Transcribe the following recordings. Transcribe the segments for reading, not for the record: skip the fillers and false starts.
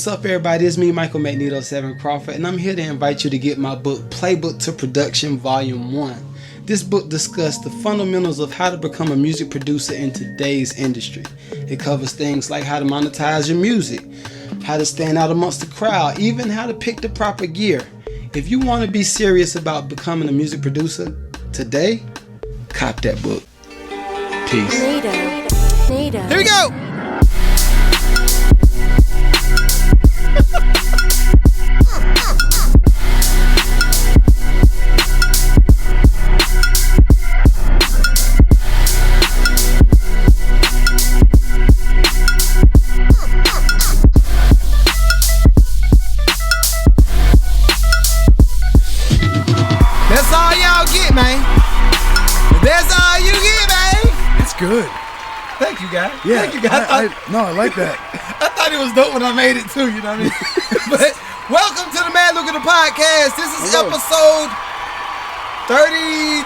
What's up, everybody? It's me, Michael Magneto 7 Crawford, and I'm here to invite you to get my book, Playbook to Production, Volume 1. This book discusses the fundamentals of how to become a music producer in today's industry. It covers things like how to monetize your music, how to stand out amongst the crowd, even how to pick the proper gear. If you want to be serious about becoming a music producer today, cop that book. Peace. NEDO. Here we go! That's all y'all get, man. That's all you get, man. It's good. Thank you, guys. Yeah. Thank you, guys. I like that. I thought it was dope when I made it too, you know what I mean? But welcome to the MAD LUCRATIVE Podcast. This is Hello. episode 33.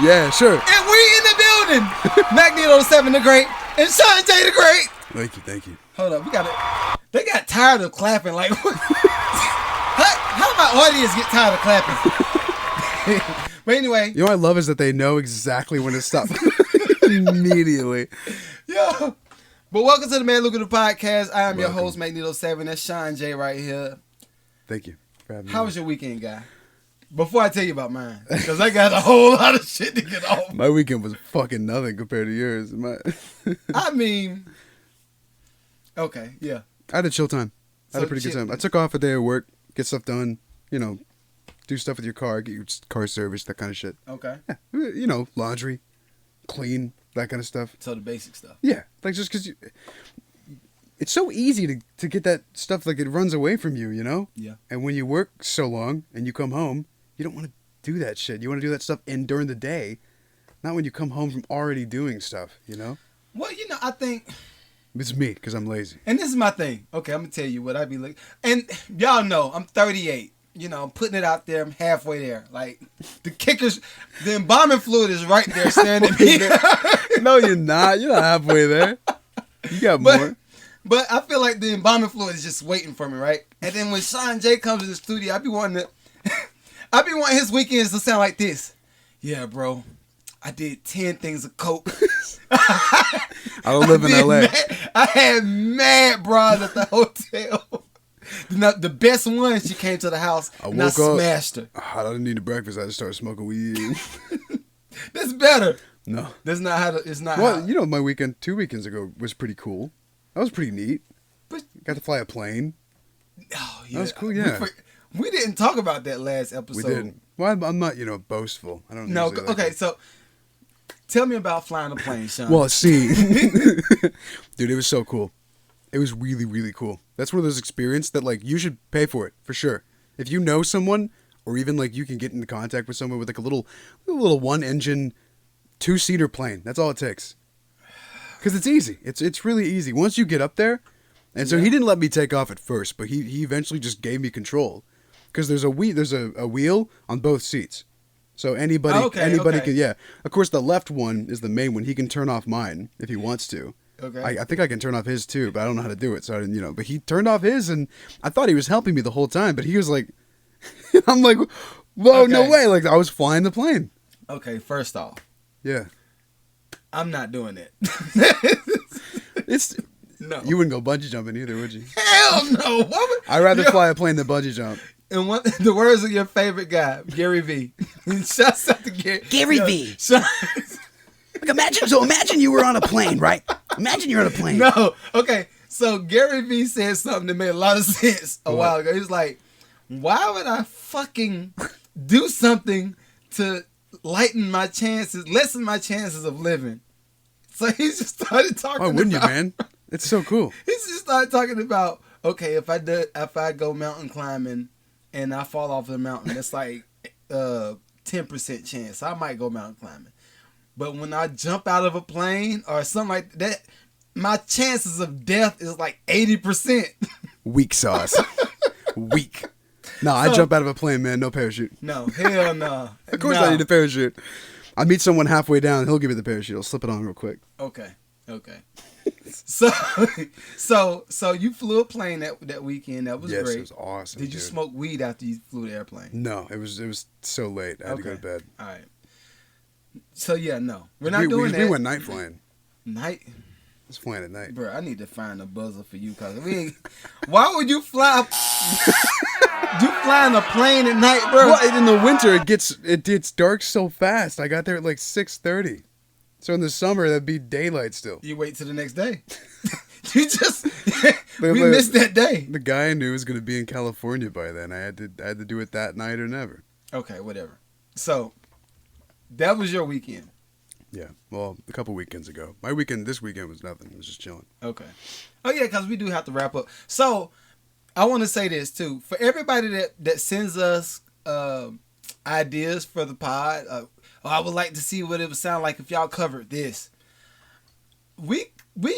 Yeah, sure. And we in the building. Magneto 7 the Great and Sean J the Great. Thank you. Hold up, they got tired of clapping. Like, how my audience get tired of clapping? But anyway. You know what I love is that they know exactly when to stop. Immediately. Yeah. But welcome to the MAD LUCRATIVE Podcast. I am your Welcome. host, Magneto 7. That's Sean J right here. Thank you for having me. How was your weekend, guy? Before I tell you about mine, because I got a whole lot of shit to get off. My weekend was fucking nothing compared to yours. I mean, okay, yeah. I had a chill time. I had So a pretty good chill. time. I took off a day of work, get stuff done, do stuff with your car, get your car serviced, that kind of shit. Okay. Yeah. Laundry, clean, that kind of stuff. So the basic stuff. Yeah. Like just because it's so easy to get that stuff, like it runs away from you, you know? Yeah. And when you work so long and you come home, you don't want to do that shit. You want to do that stuff during the day, not when you come home from already doing stuff, you know? Well, I think, It's me, because I'm lazy. and this is my thing. Okay, I'm going to tell you what I be like. And y'all know, I'm 38. I'm putting it out there. I'm halfway there. Like, the embalming fluid is right there staring at me. No, you're not. You're not halfway there. You got more. But I feel like the embalming fluid is just waiting for me, right? And then when Sean J comes to the studio, I be wanting his weekends to sound like this. Yeah, bro. I did 10 things of coke. I don't live in LA. I had mad bras at the hotel. The best one, she came to the house and I woke up. smashed her. I didn't need a breakfast. I just started smoking weed. That's better. No. That's not how it's not Well, how. my weekend 2 weekends ago was pretty cool. That was pretty neat. But, Got to fly a plane. oh, yeah. That was cool, yeah. We didn't talk about that last episode. We did. Well, I'm not, boastful. I don't No, usually like okay, that. so tell me about flying a plane, Sean. Well, see, dude, it was so cool. It was really, really cool. That's one of those experiences that, like, you should pay for it, for sure. If you know someone, or even, like, you can get into contact with someone with, like, a little one-engine, 2-seater plane. That's all it takes. Because it's easy. It's really easy. Once you get up there, and so he didn't let me take off at first, but he eventually just gave me control. Because there's a wheel on both seats. So anybody can, yeah. Of course, the left one is the main one. He can turn off mine if he wants to. Okay. I think I can turn off his too, but I don't know how to do it. So I didn't, but he turned off his, and I thought he was helping me the whole time, but he was like, I'm like, whoa, no Okay. way. Like, I was flying the plane. Okay, first off, Yeah. I'm not doing it. No. You wouldn't go bungee jumping either, would you? Hell no. I'd rather fly a plane than bungee jump. And the words of your favorite guy, Gary V. Shouts out to Gary V. Sean- Like imagine you were on a plane, right? Imagine you're on a plane. No. Okay. So Gary V said something that made a lot of sense a while ago. He was like, why would I fucking do something to lessen my chances of living? So he just started talking Why wouldn't about, you, man? It's so cool. He just started talking about, okay, if I go mountain climbing and I fall off the mountain, it's like 10% chance. I might go mountain climbing. But when I jump out of a plane or something like that, my chances of death is like 80%. Weak sauce. Weak. No, I jump out of a plane, man. No parachute. No, hell no. Of course I need a parachute. I meet someone halfway down. He'll give me the parachute. I'll slip it on real quick. Okay. Okay. So you flew a plane that weekend. That was Yes, great. it was awesome. Did you dude. smoke weed after you flew the airplane? No, it was so late. I had to go to bed. All right. So yeah, no, we're not doing that. We went night flying. Night. It's flying at night. Bro, I need to find a buzzer for you, cause we ain't. Why would you fly? You flying a plane at night, bro? Well, in the winter it gets dark so fast. I got there at like 6:30. So in the summer that'd be daylight still. You wait till the next day. You just we missed that day. The guy I knew was gonna be in California by then. I had to do it that night or never. Okay, whatever. So that was your weekend. Yeah. Well, a couple weekends ago. This weekend was nothing. It was just chilling. Okay. Oh yeah, because we do have to wrap up. So I want to say this too for everybody that sends us ideas for the pod. I would like to see what it would sound like if y'all covered this. We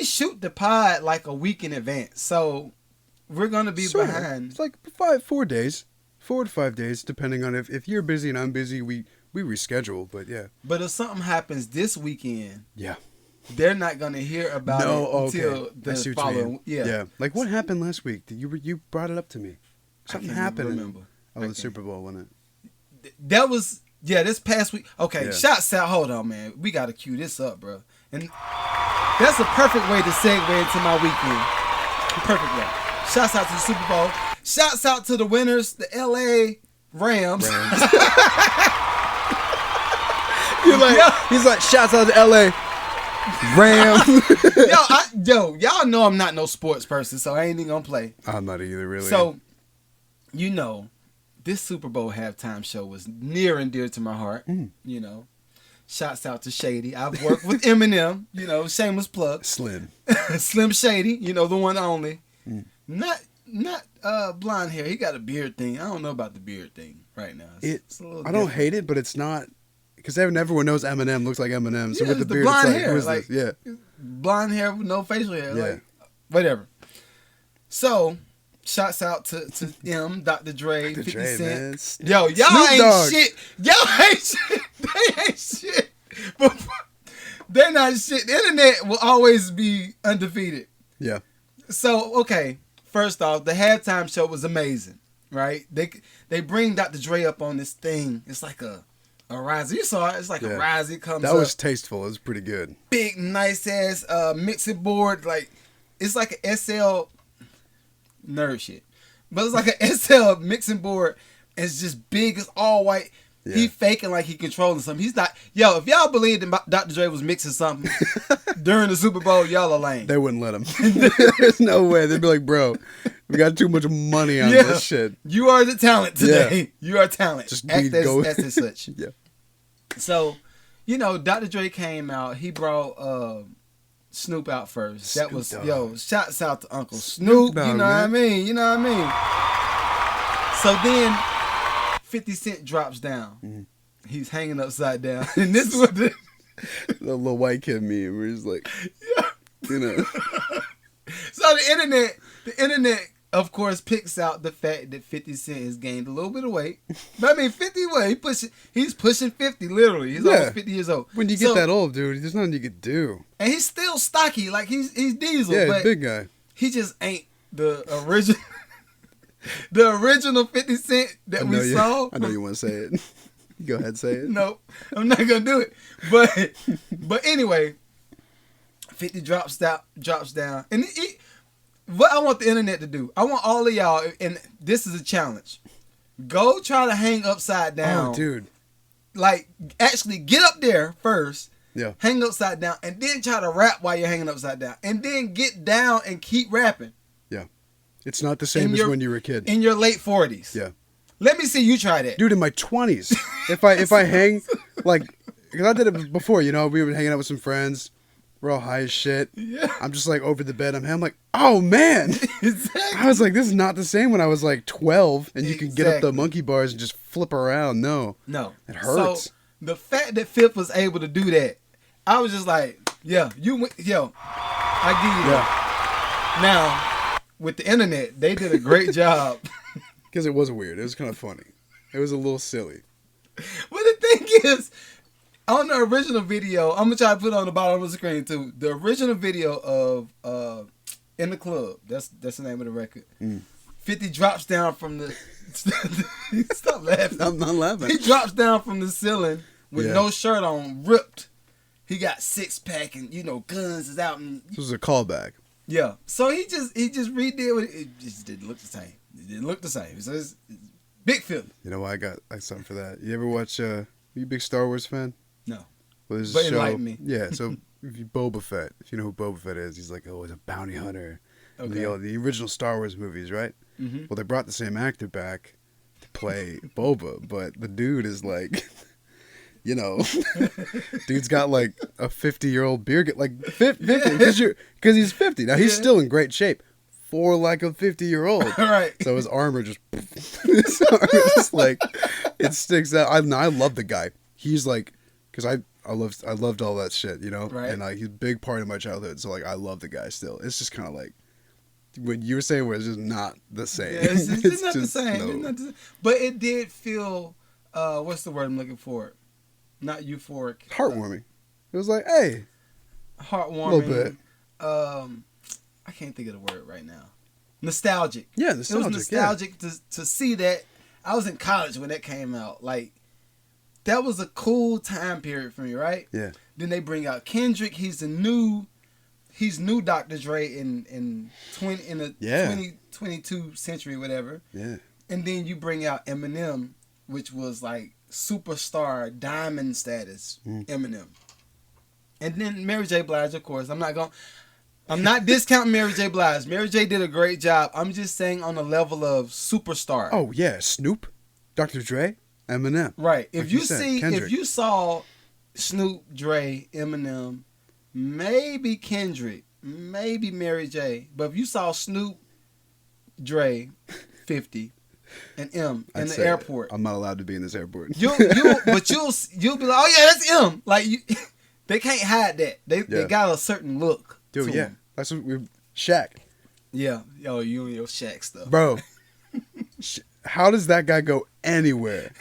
shoot the pod like a week in advance, so we're gonna be behind. It's like 4 days, 4 to 5 days, depending on if you're busy and I'm busy. We reschedule, but yeah. But if something happens this weekend, yeah, they're not gonna hear about it until the following. Yeah. Like what happened last week? You brought it up to me. Something happened. Remember? The Super Bowl, wasn't it? That was this past week. Okay, Yeah. Shots out. Hold on, man. We gotta cue this up, bro. And that's a perfect way to segue into my weekend. Perfect way. Shots out to the Super Bowl. Shots out to the winners, the LA Rams. He's like, shouts out to LA Rams. Y'all know I'm not no sports person, so I ain't even gonna play. I'm not either, really. So, this Super Bowl halftime show was near and dear to my heart. Shouts out to Shady. I've worked with Eminem, shameless plug. Slim Shady, the one only. Not blonde hair. He got a beard thing. I don't know about the beard thing right now. It's a little I don't different. hate it, but it's not, because everyone knows Eminem looks like Eminem. So Yeah, with the it's the beard, blonde it's like, hair, who is like- this? Yeah. Blonde hair with no facial hair. Yeah. Like, whatever. So, shouts out to M, Dr. Dre, 50 Dre, Cent. man. Yo, y'all Snoop ain't Dogg. shit. Y'all ain't shit. They ain't shit. But they're not shit. The internet will always be undefeated. Yeah. So, okay. First off, the halftime show was amazing, right? They bring Dr. Dre up on this thing. It's like a riser. You saw it. It's like a riser. It comes That up. was tasteful. It was pretty good. Big, nice ass mixing board. Like, it's like an SL nerd shit. But it's like an SL mixing board. It's just big. It's all white. Yeah. He faking like he controlling something. He's not. Yo, if y'all believed that Dr. Dre was mixing something during the Super Bowl, y'all are lame. They wouldn't let him. There's no way. They'd be like, bro, we got too much money on this shit. You are the talent today. Yeah. You are talent. Just act as such. Yeah. So, Dr. Dre came out. He brought Snoop out first. Snoop That was Dogg. Shouts out to Uncle Snoop. Dogg, you know what I mean? So then 50 Cent drops down. Mm-hmm. He's hanging upside down. And this is what The little white kid meme where he's like, So the internet, of course, picks out the fact that 50 Cent has gained a little bit of weight. But I mean, 50 what? He's pushing 50, literally. He's almost 50 years old. when you get that old, dude, there's nothing you could do. And he's still stocky, like he's Diesel. Yeah, but he's a big guy. he just ain't the original. The original 50 Cent that we saw. I know you want to say it. Go ahead, say it. No, I'm not gonna do it. But anyway, 50 drops down, and what I want the internet to do, I want all of y'all, and this is a challenge. Go try to hang upside down. Oh, dude. Like actually get up there first. Yeah. Hang upside down, and then try to rap while you're hanging upside down, and then get down and keep rapping. Yeah. It's not the same as when you were a kid. In your late 40s. Yeah. Let me see you try that. Dude, in my 20s, if I hang, like, because I did it before, we were hanging out with some friends. We're all high as shit. Yeah. I'm just like over the bed. I'm like, oh man. Exactly. I was like, this is not the same when I was like 12 and you could get up the Exactly. monkey bars and just flip around. No. It hurts. So the fact that Fifth was able to do that, I was just like, I give you that. Now, with the internet, they did a great job. Because it was weird. It was kind of funny. It was a little silly. But the thing is, On the original video, I'm gonna try to put it on the bottom of the screen too. The original video of In the Club. That's the name of the record. 50 drops down from the. Stop laughing. I'm not laughing. He drops down from the ceiling with Yeah. no shirt on, ripped. He got 6-pack and guns is out and This was a callback. yeah. So he just redid what it just didn't look the same. It didn't look the same. So it's big film. You know why I got like something for that? You ever watch? Are you a big Star Wars fan? No. Well, there's But a show. enlighten me. Yeah. So if you Boba Fett, if you know who Boba Fett is, he's like he's a bounty hunter. Okay. The original Star Wars movies, right? Mm-hmm. Well, they brought the same actor back to play Boba, but the dude is like, dude's got like a 50-year-old beard, like 50, because he's 50 now. He's still in great shape for like a 50-year-old. Right. So his armor just like it sticks out. I love the guy. He's like, because I loved all that shit, Right. and like he's a big part of my childhood. So like I love the guy still. It's just kind of like what you were saying was just not the same. Yeah, it's not the just same. no. It's not the same. But it did feel what's the word I'm looking for? Not euphoric. Heartwarming. It was like, hey, Heartwarming. A little bit. I can't think of the word right now. Nostalgic. yeah, It was nostalgic. nostalgic to see that. I was in college when that came out. Like, that was a cool time period for me, right? Yeah. Then they bring out Kendrick. He's new Dr. Dre in the 2022 century, whatever. Yeah. And then you bring out Eminem, which was like superstar diamond status Eminem. And then Mary J. Blige, of course. I'm not discounting Mary J. Blige. Mary J. did a great job. I'm just saying on the level of superstar. Oh yeah, Snoop, Dr. Dre, Eminem. Right. If Like you you said, see, Kendrick. if you saw Snoop, Dre, Eminem, maybe Kendrick, maybe Mary J. But if you saw Snoop, Dre, 50, and M in I'd the say airport, I'm not allowed to be in this airport. you'll be like, oh yeah, that's M. Like they can't hide that. They got a certain look. Dude, to yeah, them. that's what we. Shaq, Yeah. Yo, you and your Shaq stuff. bro. How does that guy go anywhere?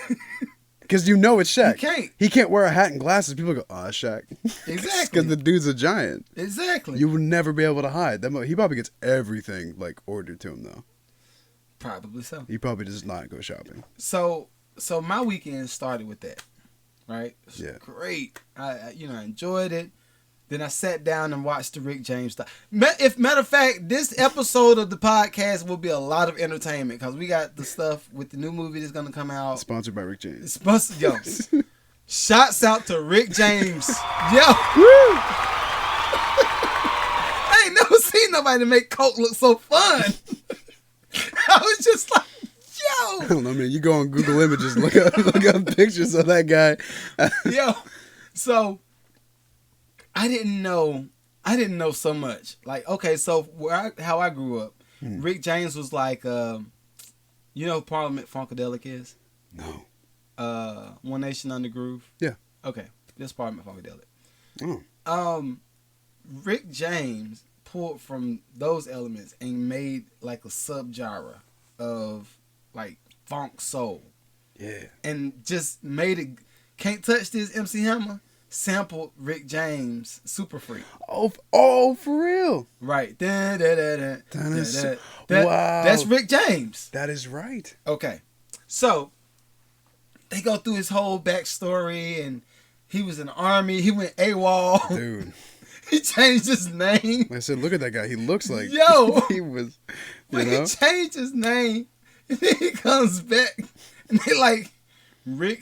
Because it's Shaq. He can't. He can't wear a hat and glasses. People go, oh, Shaq. Exactly. Because the dude's a giant. Exactly. You would never be able to hide. He probably gets everything like ordered to him though. Probably so. He probably does not go shopping. So my weekend started with that, right? It was Yeah. great. I enjoyed it. Then I sat down and watched the Rick James stuff. Matter of fact, this episode of the podcast will be a lot of entertainment because we got the stuff with the new movie that's gonna come out. Sponsored by Rick James. Yo, shouts out to Rick James. Yo, I ain't never seen nobody make Coke look so fun. I was just like, I yo. don't know, man. You go on Google Images, look up pictures of that guy. Yo, so I didn't know so much. Like, so how I grew up, Rick James was like, you know who Parliament Funkadelic is? No. One Nation Under Groove. Yeah. Okay, this Parliament Funkadelic. Oh. Rick James pulled from those elements and made like a subgenre of like funk soul. Yeah. And just made it. Can't Touch This MC Hammer sampled Rick James Super Freak. Oh, for real? Right. Wow. That's Rick James. That is right. Okay. So they go through his whole backstory and he was in the army. He went AWOL. Dude. He changed his name. Like I said, look at that guy. He looks like Yo. he was, When he changed his name, and then he comes back, and they like, Rick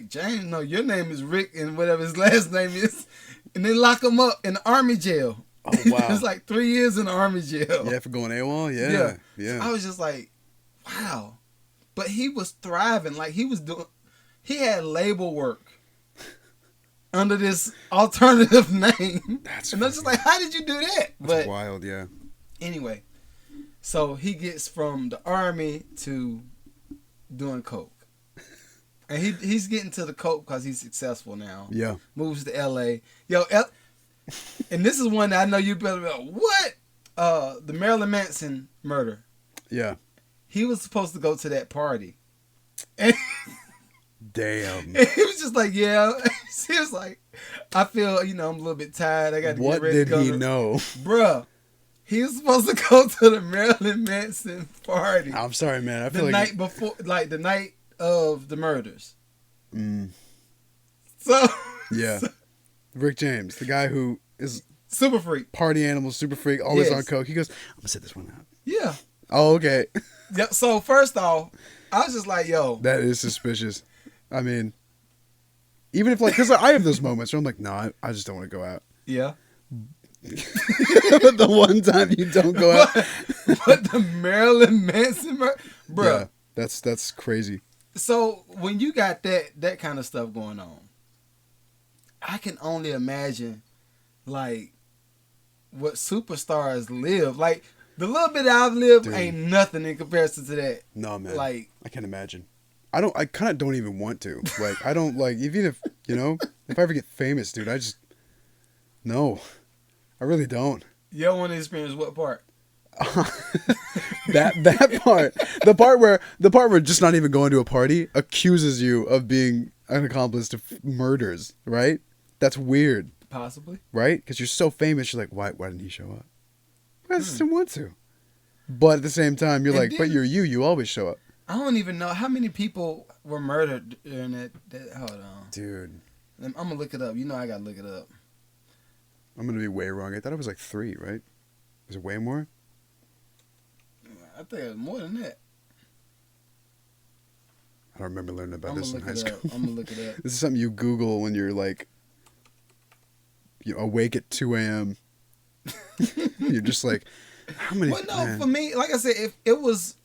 James, no, your name is Rick, and whatever his last name is, and they lock him up in the army jail. Oh, wow. It's like 3 years in the army jail. Yeah, for going AWOL? Yeah. Yeah. I was just like, wow. But he was thriving. Like, he had label work under this alternative name. And I was just like, how did you do that? That's wild, yeah. Anyway, so he gets from the army to doing coke. And he's getting to the coke because he's successful now. Yeah. Moves to L.A. And this is one that I know you better be like, what? The Marilyn Manson murder. Yeah. He was supposed to go to that party. And Damn. And he was just like, yeah. He was like, I feel, I'm a little bit tired. I got to What get ready did to go. he know? Bruh, he was supposed to go to the Marilyn Manson party. I'm sorry, man. I feel the like night before, like the night of the murders. Mm. So Yeah. Rick James, the guy who is super freak. party animal, super freak, always Yes. on coke. He goes, I'm gonna set this one out. Yeah. Oh, okay. Yeah. So first off, I was just like, yo. That is suspicious. I mean, even if because I have those moments where I'm like, no, I just don't want to go out. Yeah. But the one time you don't go out, But the Marilyn Manson, bruh. Yeah, that's crazy. So when you got that kind of stuff going on, I can only imagine like what superstars live. Like the little bit I've lived Dude. ain't nothing in comparison to that. No, man. Like I can't imagine. I kind of don't even want to. Like, I don't even if if I ever get famous, dude, I just no, I really don't. you don't want to experience what part? that part, the part where just not even going to a party accuses you of being an accomplice to murders, right? That's weird, Possibly. right? Because you're so famous, you're like, why didn't he show up? I just didn't want to. But at the same time, you're And like, but then- you always show up, I don't even know how many people were murdered during that hold on. dude. I'm gonna look it up. I gotta look it up. I'm gonna be way wrong. I thought it was like 3, right? Is it way more? I think it was more than that. I don't remember learning about I'm this gonna in high look it school. up. I'm gonna look it up. This is something you Google when you're like, awake at 2 a.m. You're just like, how many? Well, no, man. for me, like I said, if it was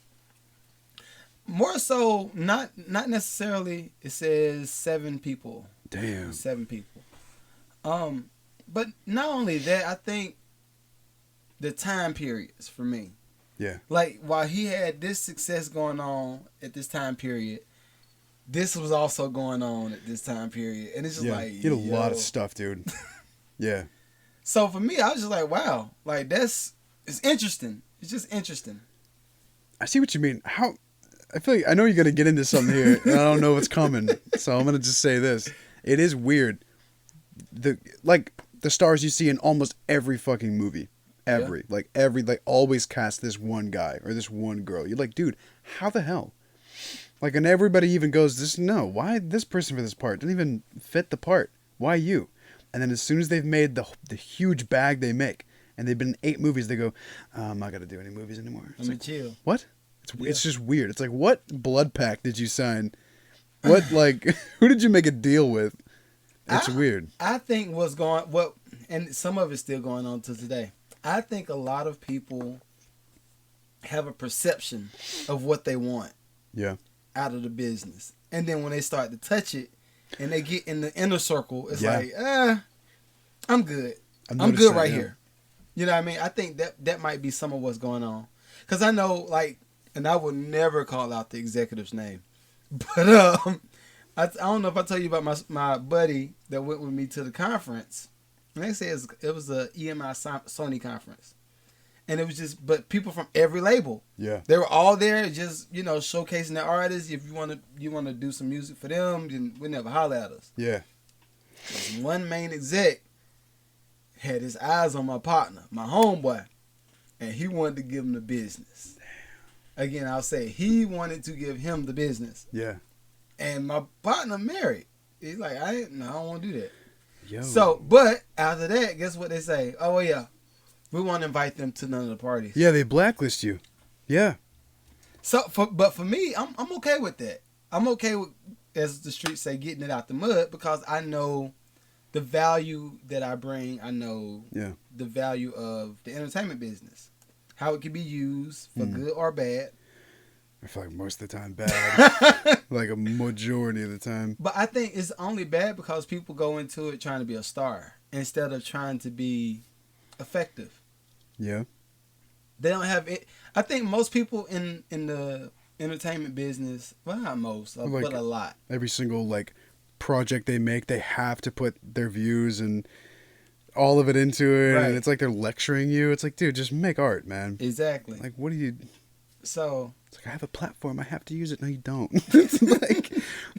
more so, not necessarily. It says 7 people. Damn. 7 people. But not only that, I think the time periods for me. Yeah. Like while he had this success going on at this time period, this was also going on at this time period, and it's just Yeah. like He had a lot yo. of stuff, dude. Yeah. So for me, I was just like, wow, like it's interesting. It's just interesting. I see what you mean. I feel like I know you're gonna get into something here, and I don't know what's coming. So I'm gonna just say this: it is weird. The stars you see in almost every fucking movie, always cast this one guy or this one girl. You're like, dude, how the hell? Like, and everybody even goes, why this person for this part? Didn't even fit the part. Why you? And then as soon as they've made the huge bag they make, and they've been in 8 movies, they go, I'm not gonna do any movies anymore. I'm It's gonna like, chill. what? It's just weird. It's like, what blood pact did you sign? What who did you make a deal with? It's weird. I think and some of it's still going on to today. I think a lot of people have a perception of what they want Yeah. out of the business, and then when they start to touch it, and they get in the inner circle, it's Yeah. like, I'm good. I'm noticed good that, right yeah. here. You know what I mean? I think that might be some of what's going on, because I know, and I would never call out the executive's name, but I don't know if I told you about my buddy that went with me to the conference. And they said it was a EMI Sony conference, and it was but people from every label. Yeah. They were all there, just showcasing their artists. If you want to do some music for them, then we never holler at us. Yeah. One main exec had his eyes on my partner, my homeboy, and he wanted to give him the business. Again, I'll say he wanted to give him the business. Yeah. And my partner married. He's like, I don't want to do that. Yo. So, but after that, guess what they say? Oh yeah, we want to invite them to none of the parties. Yeah, they blacklist you. Yeah. So, but for me, I'm okay with that. I'm okay with, as the streets say, getting it out the mud, because I know the value that I bring. I know the value of the entertainment business, how it can be used for good or bad. I feel like most of the time bad. Like a majority of the time. But I think it's only bad because people go into it trying to be a star instead of trying to be effective. Yeah. They don't have it. I think most people in the entertainment business, well, not most, but a lot. Every single project they make, they have to put their views and all of it into it. Right. And it's like they're lecturing you. It's like, dude, just make art, man. Exactly. Like, what do you... So It's like, I have a platform, I have to use it. No, you don't. It's like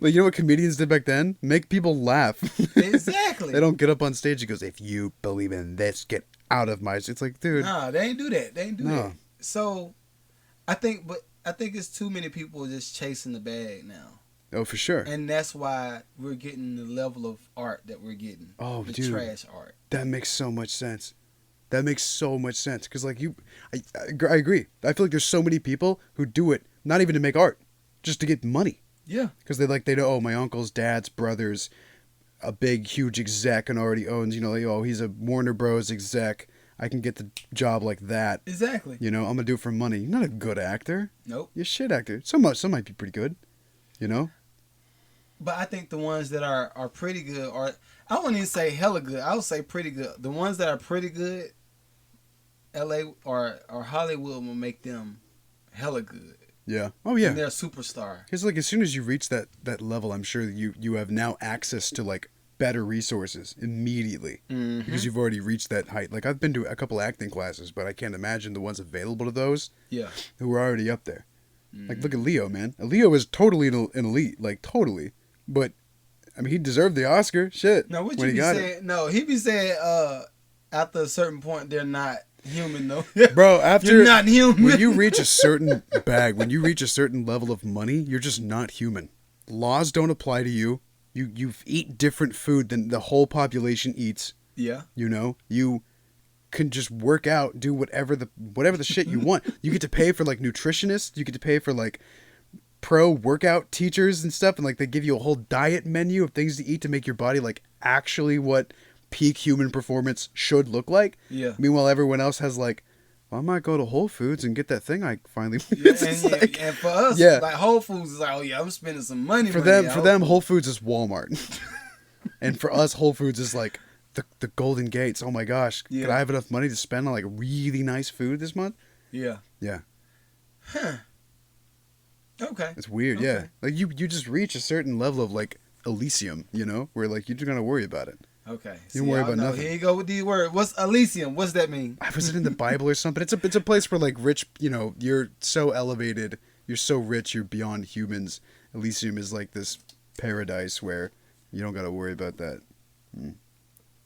you know what comedians did back then? Make people laugh. exactly. They don't get up on stage and goes, if you believe in this, get out of my... It's like, dude. Nah, they ain't do that. They ain't do No. that. So I think it's too many people just chasing the bag now. Oh, for sure. And that's why we're getting the level of art that we're getting. Oh, the dude. trash art. That makes so much sense. That makes so much sense. Because, like, I agree. I feel like there's so many people who do it, not even to make art, just to get money. Yeah. Because they know, oh, my uncle's dad's brother's a big, huge exec and already owns, oh, he's a Warner Bros. Exec. I can get the job like that. Exactly. I'm going to do it for money. You're not a good actor. Nope. You're a shit actor. Some might be pretty good, But I think the ones that are pretty good, or I wouldn't even say hella good. I would say pretty good. The ones that are pretty good, LA or Hollywood will make them hella good. Yeah. Oh, yeah. And they're a superstar. Because, like, as soon as you reach that level, I'm sure that you have now access to, like, better resources immediately. Mm-hmm. Because you've already reached that height. Like, I've been to a couple acting classes, but I can't imagine the ones available to those Yeah. who are already up there. Like, look at Leo, man. Leo is totally an elite. Like, totally. But, I mean, he deserved the Oscar. Shit. No, what when you he be got saying? No, he be saying after a certain point they're not human though. Bro, after you're not human. when you reach a certain bag, when you reach a certain level of money, you're just not human. Laws don't apply to you. You eat different food than the whole population eats. Yeah. You can just work out, do whatever the shit you want. You get to pay for like nutritionists. You get to pay for like pro workout teachers and stuff, and like they give you a whole diet menu of things to eat to make your body like actually what peak human performance should look like. Yeah. Meanwhile, everyone else has like, well, I might go to Whole Foods and get that thing I finally. Yeah, It's and, like- and for us, Yeah. like Whole Foods is like, oh yeah, I'm spending some money for money, them, Whole Foods is Walmart, and for us, Whole Foods is like the Golden Gates. Oh my gosh, Yeah. could I have enough money to spend on like really nice food this month? Yeah. Yeah, Huh. Okay. it's weird. Okay. Yeah, like you just reach a certain level of like Elysium, where like you're gonna worry about it. Okay. You don't worry y'all about know. nothing. Here you go with these words. What's Elysium? What's that mean? Was it in the Bible or something? It's a place where like rich, you're so elevated, you're so rich, you're beyond humans. Elysium is like this paradise where you don't got to worry about that.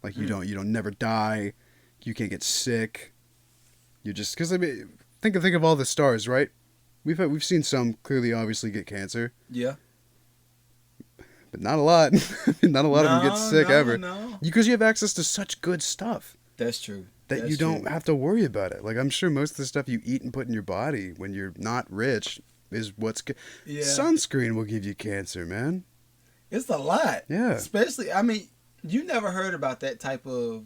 Like you don't never die, you can't get sick. You just because I mean think of all the stars, right? We've seen some clearly obviously get cancer, Yeah. but not a lot. Not a lot of them get sick ever. No. Because you have access to such good stuff. That's true. That That's you don't true. have to worry about it. Like I'm sure most of the stuff you eat and put in your body when you're not rich is what's good. Yeah. Sunscreen will give you cancer, man. It's a lot. Yeah. Especially, I mean, you never heard about that type of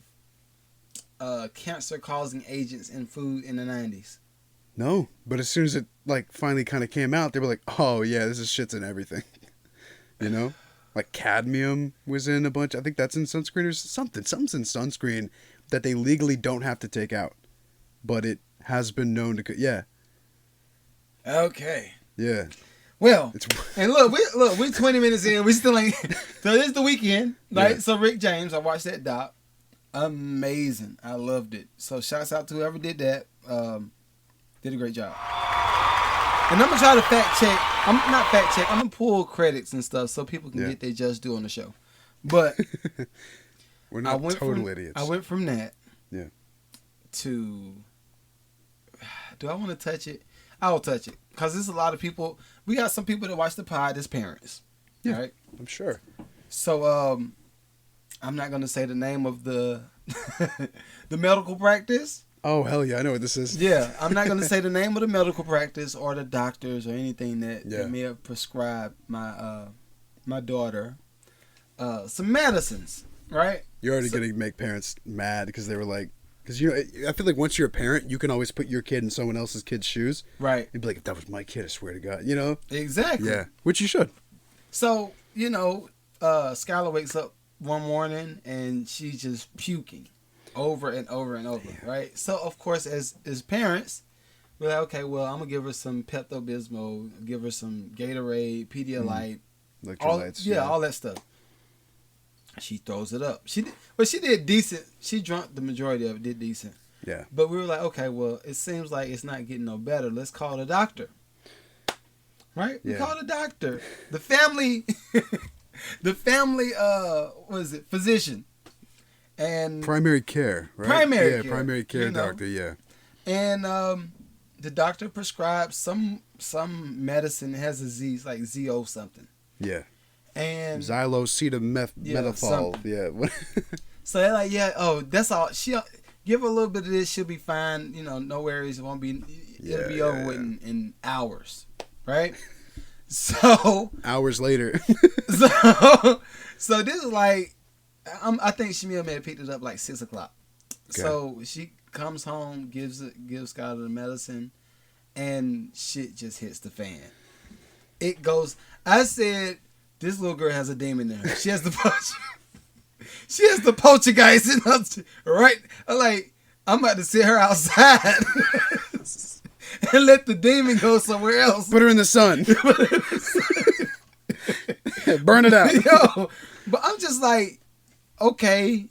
cancer-causing agents in food in the 90s. No, but as soon as it like finally kind of came out, they were like, "Oh yeah, this is shit's in everything." Like cadmium was in a bunch. I think that's in sunscreen or something. Something's in sunscreen that they legally don't have to take out, but it has been known to. Yeah, Okay. yeah. Well, It's and we're 20 minutes in. We still ain't. So this is the weekend, right? Yeah. So Rick James, I watched that doc. Amazing. I loved it. So shouts out to whoever did that. Did a great job. And I'm gonna try to fact check. I'm gonna pull credits and stuff so people can Yeah. get their just due on the show. But we're I not went total from, idiots. I went from that. Yeah. To. Do I want to touch it? I will touch it because there's a lot of people. We got some people that watch the pod as parents. Yeah. Right. I'm sure. So I'm not gonna say the name of the the medical practice. Oh hell yeah, I know what this is. Yeah, I'm not gonna say the name of the medical practice or the doctors or anything that may have prescribed my my daughter some medicines. Right. You're already gonna make parents mad because they were like, because I feel like once you're a parent, you can always put your kid in someone else's kid's shoes. Right. You'd be like, if that was my kid, I swear to God, Exactly. Yeah, which you should. So Skylar wakes up one morning and she's just puking over and over and over, right? So of course, as parents, we're like, okay, well, I'm gonna give her some Pepto-Bismol, give her some Gatorade, Pedialyte, Electrolytes. all that stuff. She throws it up. She did decent. She drank the majority of it. Did decent. Yeah. But we were like, okay, well, it seems like it's not getting no better. Let's call the doctor. Right? We Yeah. called the doctor. The family, what is it? Physician. And Primary care, right? Primary yeah, care, primary care you know. doctor, yeah. And the doctor prescribed some medicine. It has a Z, it's like ZO something. Yeah. And Xylacetamethaphol. something. Yeah. so they're like, yeah, oh, that's all. She'll give her a little bit of this, she'll be fine. You know, no worries. It won't be. It'll be over with in hours, right? So Hours later. so this is like, I think Shamil may have picked it up like 6 o'clock. Okay. So she comes home, gives Skylar the medicine, and shit just hits the fan. It goes. I said, this little girl has a demon in her. She has the poltergeist in her. Right? Like, I'm about to sit her outside and let the demon go somewhere else. Put her in the sun. Burn it out. Yo, but I'm just like, okay,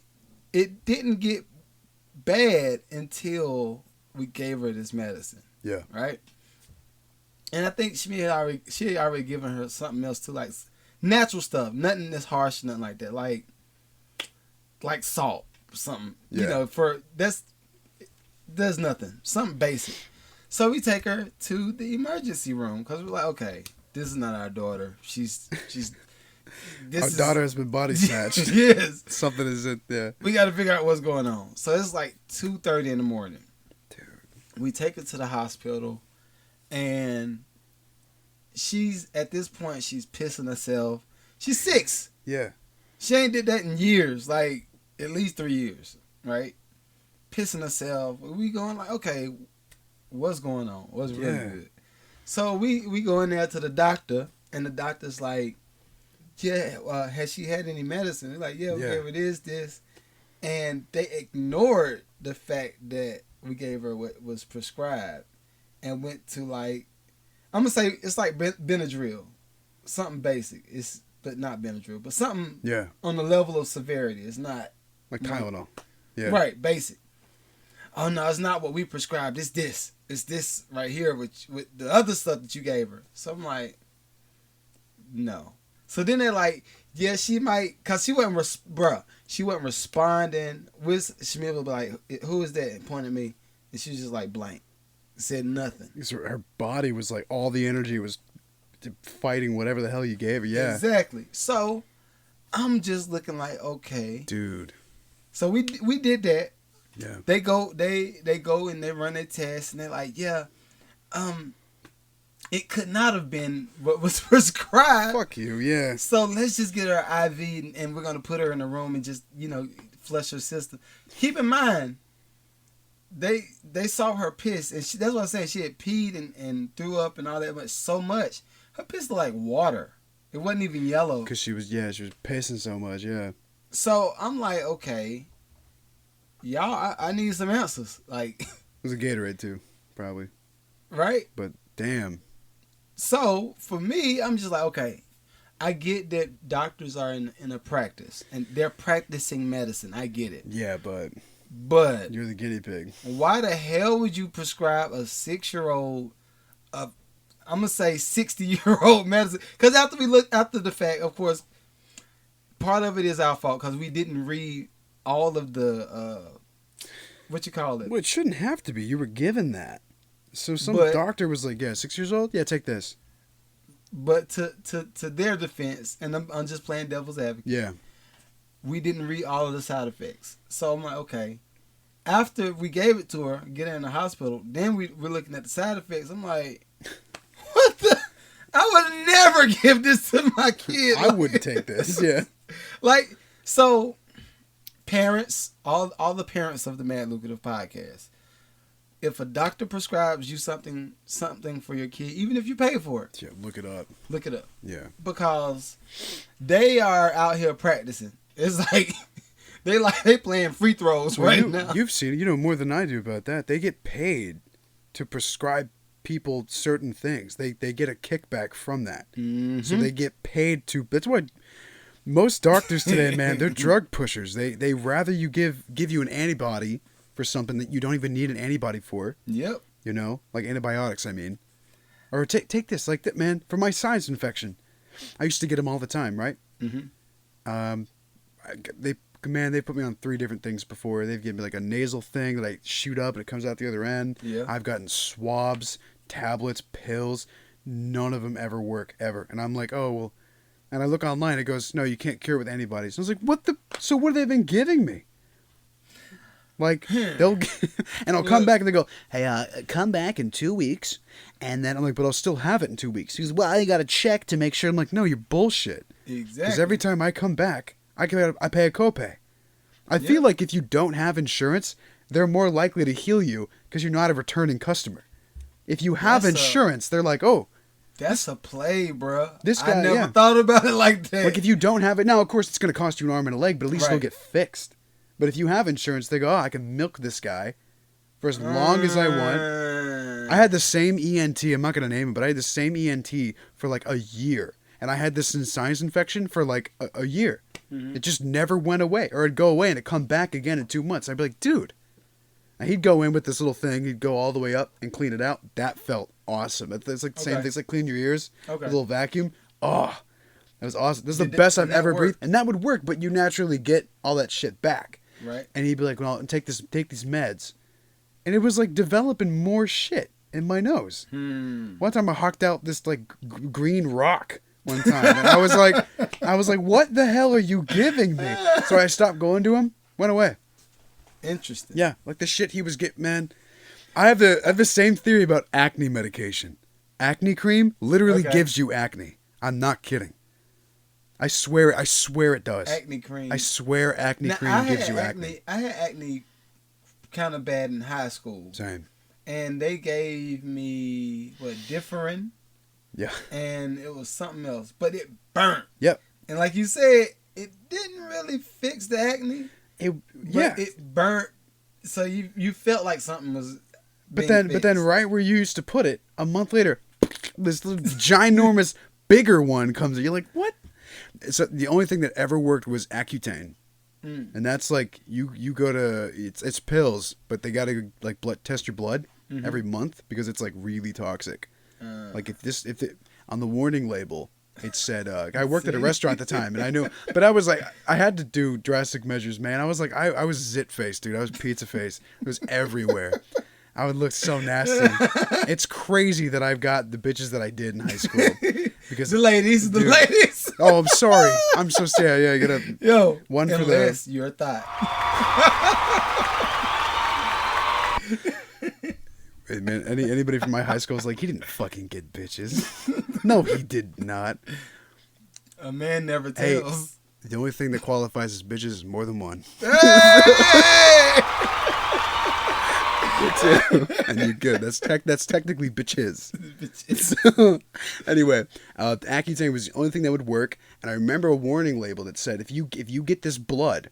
it didn't get bad until we gave her this medicine. Yeah. Right? And I think she had already given her something else too, like natural stuff, nothing that's harsh, nothing like that, like salt, something. Yeah. You know, there's nothing, something basic. So we take her to the emergency room because we're like, okay, this is not our daughter. Our daughter has been body snatched. Yes. Something is it there. We got to figure out what's going on. So it's like 2:30 in the morning. Dude. We take her to the hospital, and at this point, she's pissing herself. She's 6. Yeah. She ain't did that in years, like at least 3 years, right? Pissing herself. We going like, okay, what's going on? What's really good? So we go in there to the doctor, and the doctor's like, yeah, has she had any medicine? They're like, yeah, we gave her this. And they ignored the fact that we gave her what was prescribed and went to like, I'm going to say it's like Benadryl. Something basic. But not Benadryl. But something on the level of severity. It's not. Like Tylenol. Yeah. Right, basic. Oh, no, it's not what we prescribed. It's this. It's this right here with the other stuff that you gave her. So I'm like, no. So then they're like, yeah, she might, because she wasn't responding. Shamil would be like, who is that? And point at me. And she was just like blank. Said nothing. Her body was like, all the energy was fighting whatever the hell you gave her. Yeah. Exactly. So I'm just looking like, okay. Dude. So we did that. Yeah. They go and they run their tests and they're like, yeah, it could not have been what was prescribed. Fuck you, yeah. So let's just get her IV and we're gonna put her in a room and just, flush her system. Keep in mind, they saw her piss and that's what I'm saying. She had peed and threw up and all that, but so much. Her piss looked like water. It wasn't even yellow. Because she was pissing so much, yeah. So I'm like, okay, y'all, I need some answers. Like, it was a Gatorade too, probably. Right? But damn. So for me, I'm just like, okay, I get that doctors are in a practice and they're practicing medicine. I get it. Yeah, but you're the guinea pig. Why the hell would you prescribe a 6-year-old, I'm gonna say 60-year-old medicine? Because after the fact, of course, part of it is our fault because we didn't read all of the what you call it. Well, it shouldn't have to be. You were given that. So some doctor was like, yeah, 6 years old? Yeah, take this. But to their defense, and I'm just playing devil's advocate. Yeah. We didn't read all of the side effects. So I'm like, okay. After we gave it to her, get her in the hospital, then we're looking at the side effects. I'm like, what the? I would never give this to my kid. I wouldn't take this, yeah. Like, so parents, all the parents of the Mad Lucrative Podcast, if a doctor prescribes you something for your kid, even if you pay for it, yeah, look it up. Look it up. Yeah. Because they are out here practicing. It's like they playing free throws now. You've seen it. You know more than I do about that. They get paid to prescribe people certain things. They get a kickback from that. Mm-hmm. So they get paid to. That's why most doctors today, man, they're drug pushers. They rather you give you an antibody for something that you don't even need an antibody for. Yep. You know, like antibiotics, I mean. Or take this, like that, man, for my sinus infection. I used to get them all the time, right? Mm-hmm. They put me on 3 different things before. They've given me like a nasal thing that I shoot up and it comes out the other end. Yeah. I've gotten swabs, tablets, pills. None of them ever work, ever. And I'm like, oh, well. And I look online, it goes, no, you can't cure it with antibodies. And I was like, so what have they been giving me? Like, and I'll come back and they go, hey, come back in 2 weeks. And then I'm like, but I'll still have it in 2 weeks. He goes, well, you got to check to make sure. I'm like, no, you're bullshit. Exactly. Because every time I come back, I pay a copay. I feel like if you don't have insurance, they're more likely to heal you because you're not a returning customer. If you have insurance, they're like, oh. That's a play, bro. This guy, I never thought about it like that. Like if you don't have it, now of course it's going to cost you an arm and a leg, but at least it'll get fixed. But if you have insurance, they go, oh, I can milk this guy for as long as I want. I had the same ENT, I'm not going to name him, but I had the same ENT for like a year. And I had this sinus infection for like a year. Mm-hmm. It just never went away. Or it'd go away and it'd come back again in 2 months. I'd be like, dude. And he'd go in with this little thing. He'd go all the way up and clean it out. That felt awesome. It's like the same thing. It's like clean your ears. Okay. A little vacuum. Oh, that was awesome. This is the best I've ever breathed. And that would work, but you naturally get all that shit back. Right. And he'd be like, well, take these meds. And it was like developing more shit in my nose. One time I hawked out this like green rock one time. And I was like, what the hell are you giving me? So I stopped going to him. Went away. Interesting. Yeah, like the shit he was getting, man. I have the same theory about acne medication. Acne cream literally gives you acne. I'm not kidding. I swear it does. Acne cream. I swear acne cream gives you acne. I had acne kind of bad in high school. Same. And they gave me, Differin? Yeah. And it was something else. But it burnt. Yep. And like you said, it didn't really fix the acne. It burnt. So you felt like something was But then right where you used to put it, a month later, this little ginormous bigger one comes in. You're like, what? So the only thing that ever worked was Accutane. And that's like you go to it's pills, but they gotta like test your blood every month because it's like really toxic. Like if on the warning label it said I worked at a restaurant at the time and I knew, but I was like I had to do drastic measures, man. I was like I was zit face, dude. I was pizza face. It was everywhere. I would look so nasty. It's crazy that I've got the bitches that I did in high school. Because the ladies. Oh, I'm sorry. I'm so sorry. Yeah, I gotta one for the your thought. Hey, man, anybody from my high school was like, he didn't fucking get bitches. No, he did not. A man never tells. Hey, the only thing that qualifies as bitches is more than one. Hey! And you're good. That's technically bitches. So, anyway, Accutane was the only thing that would work. And I remember a warning label that said if you get this blood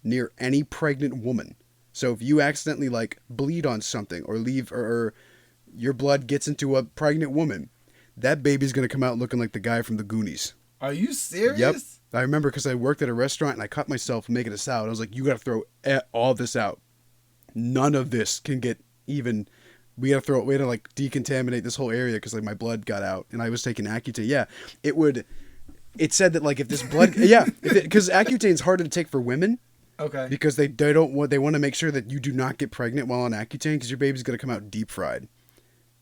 near any pregnant woman, so if you accidentally like bleed on something or leave or your blood gets into a pregnant woman, that baby's gonna come out looking like the guy from the Goonies. Are you serious? Yep. I remember because I worked at a restaurant and I caught myself making a salad. I was like, you gotta throw all this out. None of this can get even. We had to like decontaminate this whole area because like my blood got out and I was taking Accutane. Yeah, it said that like if this blood, because Accutane's harder to take for women. Okay. Because they want to make sure that you do not get pregnant while on Accutane because your baby's gonna come out deep fried.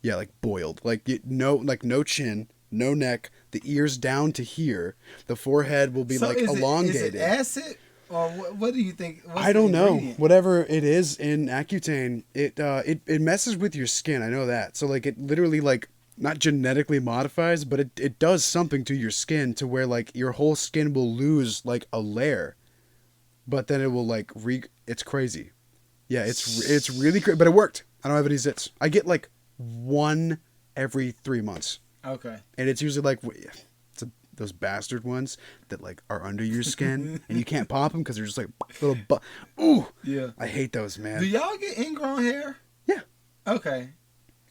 Yeah, like boiled. Like no chin, no neck, the ears down to here. The forehead will be elongated. Is it acid? Or what do you think? I don't know. Whatever it is in Accutane, it messes with your skin. I know that. So like it literally like not genetically modifies, but it does something to your skin to where like your whole skin will lose like a layer, but then it will like it's crazy. Yeah, it's really crazy, but it worked. I don't have any zits. I get like one every 3 months. Okay. And it's usually like those bastard ones that like are under your skin and you can't pop them because they're just like little ooh yeah, I hate those, man. Do y'all get ingrown hair? Yeah. Okay.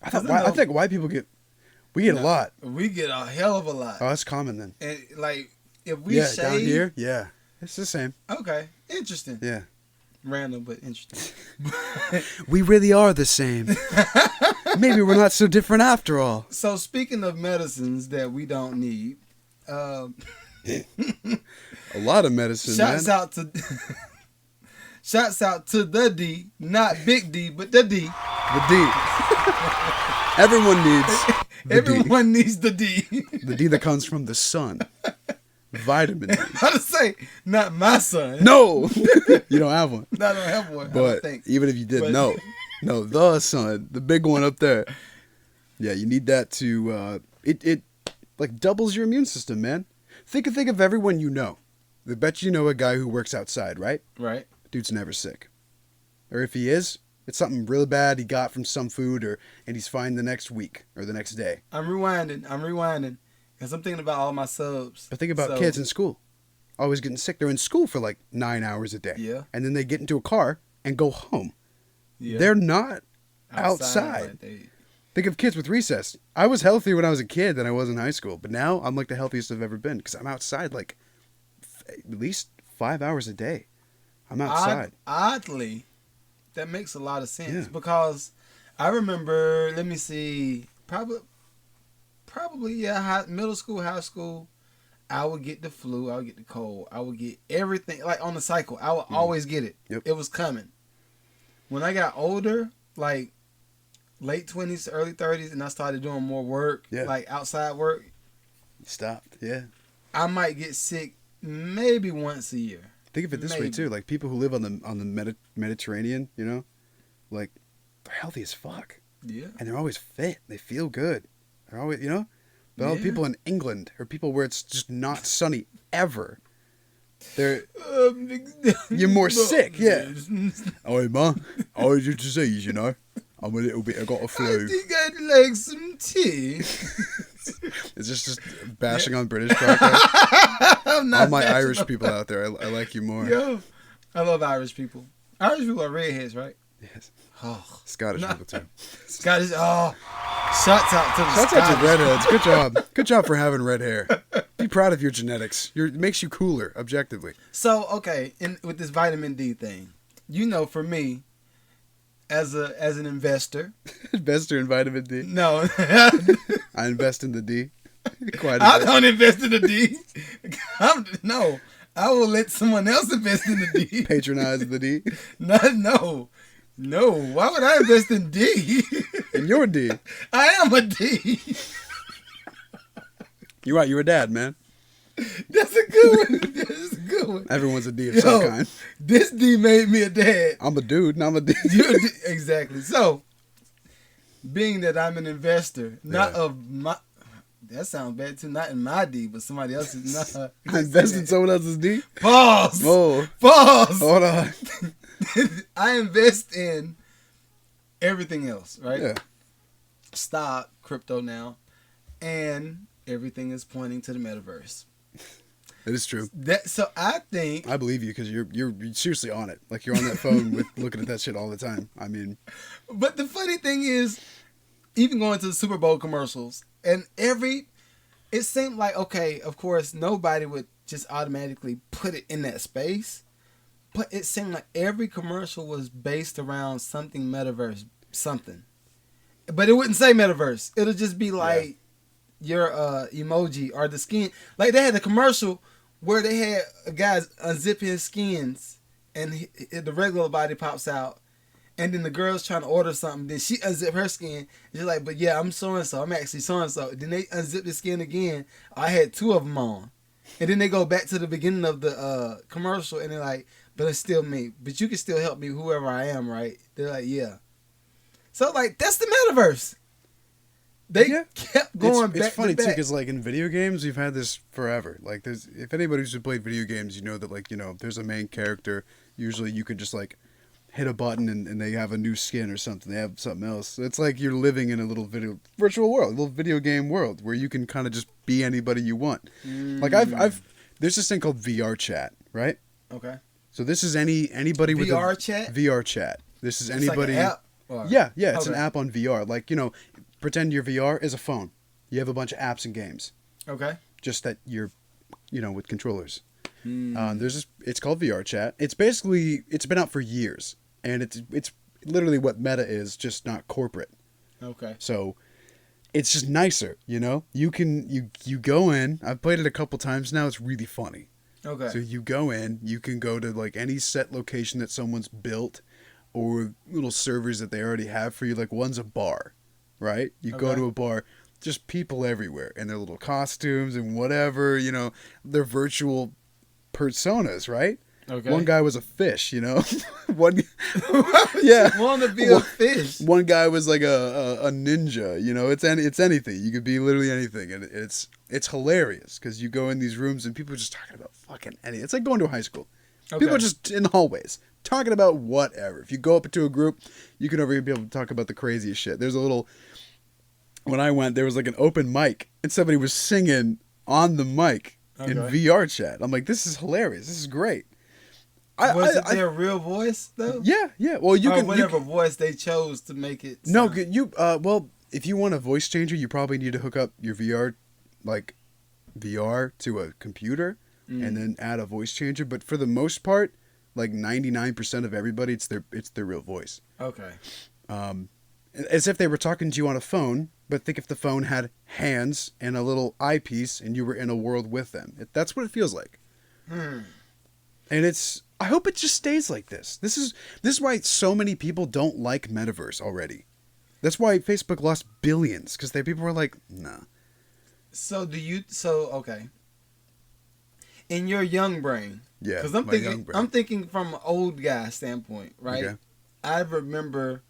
I think white people get a lot. We get a hell of a lot. Oh, that's common then. And like if we shave down here, yeah, it's the same. Okay, interesting. Yeah, Random but interesting. We really are the same. Maybe we're not so different after all. So speaking of medicines that we don't need, A lot of medicine, shouts man. out to shouts out to the D, not Big D, but the D. The D. Everyone needs the Everyone needs the D. D. The D that comes from the sun. Vitamin D. How to say, not my son. No! You don't have one. I don't have one. I But don't think. even if you did, But- no. No, the sun. The big one up there. Yeah, you need that to, it like doubles your immune system, man. Think of everyone you know. I bet you know a guy who works outside, right? Right. Dude's never sick. Or if he is, it's something really bad he got from some food, and he's fine the next week or the next day. I'm rewinding. Because I'm thinking about all my subs. But think about kids in school. Always getting sick. They're in school for like 9 hours a day. Yeah. And then they get into a car and go home. Yeah. They're not outside. like they- Think of kids with recess. I was healthier when I was a kid than I was in high school. But now I'm like the healthiest I've ever been because I'm outside like at least 5 hours a day. I'm outside. Oddly, that makes a lot of sense. Yeah. Because I remember, let me see, probably yeah, middle school, high school, I would get the flu, I would get the cold, I would get everything, like on the cycle. I would always get it. Yep. It was coming. When I got older, like late 20s, early 30s, and I started doing more work, Yeah. like outside work, Stopped. Yeah. I might get sick maybe once a year. Think of it this way Maybe. too. Like people who live on the Mediterranean, you know, like they're healthy as fuck. Yeah. And they're always fit. They feel good. They're always, you know? But all the Yeah. people in England or people where it's just not sunny ever, they're you're more sick, yeah. Oh man, I was just disease, you know. I'm a little bit. I got a I flu. think I'd like some tea. It's just bashing on British podcasts. I'm not All my bashing Irish on- people out there, I like you more. Yo, I love Irish people. Irish people are redheads, right? Yes. Oh, Scottish No. people too. Scottish. Oh, shouts out to the Shouts out to Scottish. redheads. Good job. Good job for having red hair. Be proud of your genetics. It makes you cooler, objectively. So okay, with this vitamin D thing, you know, for me, as an investor, Investor in vitamin D. no, I invest in the D. Quite a I bit. don't invest in the D. No, I will let someone else invest in the D. Patronize the D. No. Why would I invest in D? In your D. I am a D. You're right. You're a dad, man. That's a good one. That's a good one. Everyone's a D of some kind. This D made me a dad. I'm a dude, and I'm a D. You're a D. Exactly. So, being that I'm an investor, not Yeah. of my. That sounds bad too. Not in my D, but somebody else's. Not. I invest in someone else's D. Pause. Oh, Pause. hold on. I invest in everything else, right? Yeah. Stock, crypto now, and everything is pointing to the metaverse. It is true. So I think, I believe you because you're seriously on it. Like you're on that phone with looking at that shit all the time. I mean, but the funny thing is, even going to the Super Bowl commercials, and it seemed like, okay, of course, nobody would just automatically put it in that space, but it seemed like every commercial was based around something metaverse, something. But it wouldn't say metaverse. It'll just be like your emoji or the skin. Like they had a commercial where they had a guy unzip his skins and the regular body pops out. And then the girl's trying to order something. Then she unzip her skin. And she's like, but yeah, I'm so-and-so. I'm actually so-and-so. Then they unzip the skin again. I had two of them on. And then they go back to the beginning of the commercial. And they're like, but it's still me. But you can still help me whoever I am, right? They're like, yeah. So, like, that's the metaverse. They kept going back It's funny to too back. because like in video games we've had this forever. Like if anybody who's played video games, you know that like there's a main character. Usually you could just like hit a button and they have a new skin or something. They have something else. So it's like you're living in a little virtual world, a little video game world where you can kind of just be anybody you want. Like there's this thing called VR chat, right? Okay. So this is anybody with VR chat? VR chat. This is It's anybody. like an app? Or- Yeah, it's an Okay. app on VR. Like pretend your VR is a phone. You have a bunch of apps and games. Okay. Just that you're, with controllers. It's called VR chat. It's been out for years, and it's literally what Meta is, just not corporate. Okay. So it's just nicer, you know. You go in. I've played it a couple times now. It's really funny. Okay. So you go in. You can go to like any set location that someone's built, or little servers that they already have for you. Like one's a bar, right? You go Okay. to a bar. Just people everywhere in their little costumes and whatever, you know, their virtual personas, right? Okay. One guy was a fish, you know. Yeah. Want to be a fish? One guy was like a ninja, you know. It's anything. You could be literally anything, and it's hilarious because you go in these rooms and people are just talking about fucking anything. It's like going to a high school. Okay. People are just in the hallways talking about whatever. If you go up into a group, you can be able to talk about the craziest shit. When I went, there was like an open mic, and somebody was singing on the mic in VR chat. I'm like, this is hilarious. This is great. Was it their real voice though? Yeah. Well, you can whatever voice they chose to make it. No, sound. well, if you want a voice changer, you probably need to hook up your VR to a computer and then add a voice changer. But for the most part, like 99% of everybody, it's their real voice. Okay. As if they were talking to you on a phone, but think if the phone had hands and a little eyepiece and you were in a world with them. That's what it feels like. And I hope it just stays like this. This is why so many people don't like Metaverse already. That's why Facebook lost billions, because people were like, nah. So okay. In your young brain, Yeah, because I'm thinking from an old guy standpoint, right? Okay. I remember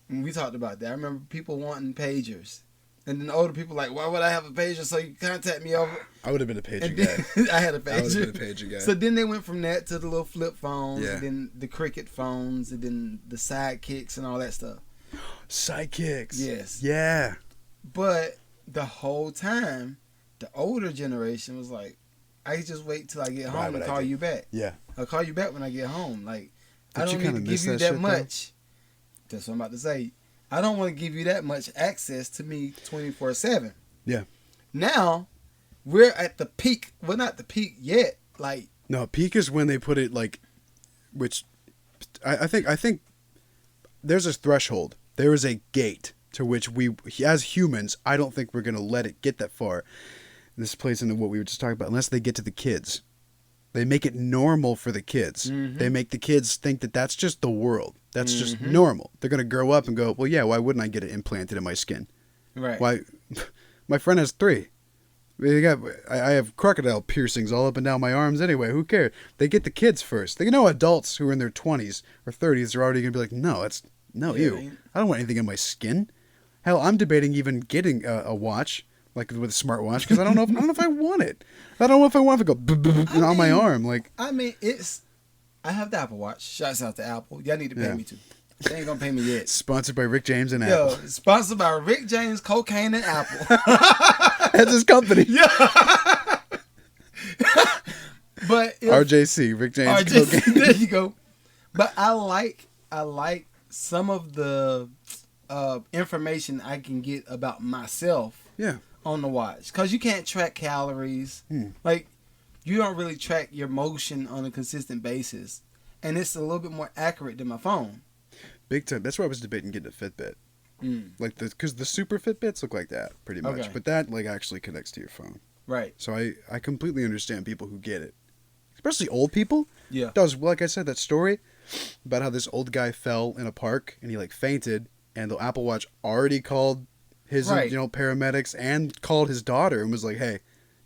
when we talked about that. I remember people wanting pagers, and then the older people like, why would I have a pager? So you contact me over. I would have been a pager And guy. then, I had a pager. I would have been a pager guy. So then they went from that to the little flip phones, Yeah. and then the cricket phones, and then the sidekicks and all that stuff. Sidekicks. Yes. Yeah. But the whole time, the older generation was like, I can just wait till I get home and call you back. Yeah. I'll call you back when I get home. Like, Don't I you don't need kinda to miss give you that that shit, much. That's what I'm about to say. I don't want to give you that much access to me 24/7. Yeah. Now, we're at the peak. We're not the peak yet. Like, No, peak is when they put it which I think there's a threshold. There is a gate to which we, as humans, I don't think we're going to let it get that far. This plays into what we were just talking about, unless they get to the kids. They make it normal for the kids. Mm-hmm. They make the kids think that that's just the world. That's just normal. They're going to grow up and go, well, yeah, why wouldn't I get it implanted in my skin? right. Why? My friend has 3. I have crocodile piercings all up and down my arms anyway. Who cares? They get the kids first. They know adults who are in their 20s or 30s are already going to be like, no, ew. I don't want anything in my skin. Hell, I'm debating even getting a watch, like with a smartwatch, because I don't know if I want it. I don't know if I want it to go on my arm. Like, I mean, I have the Apple Watch. Shouts out to Apple. Y'all need to pay me too. They ain't gonna pay me yet. sponsored by Rick James and Yo, Apple. sponsored by Rick James, Cocaine, and Apple. That's his company. Yeah. But RJC, Rick James. RJC, there you go. But I like some of the information I can get about myself. Yeah. On the watch, because you can't track calories. Like, you don't really track your motion on a consistent basis, and it's a little bit more accurate than my phone. Big time. That's why I was debating getting a Fitbit. Like because the super Fitbits look like that pretty much, Okay. but that actually connects to your phone. Right. So I completely understand people who get it, especially old people. Yeah. That was, like I said, that story about how this old guy fell in a park and he fainted, and the Apple Watch already called his paramedics and called his daughter and was like, hey,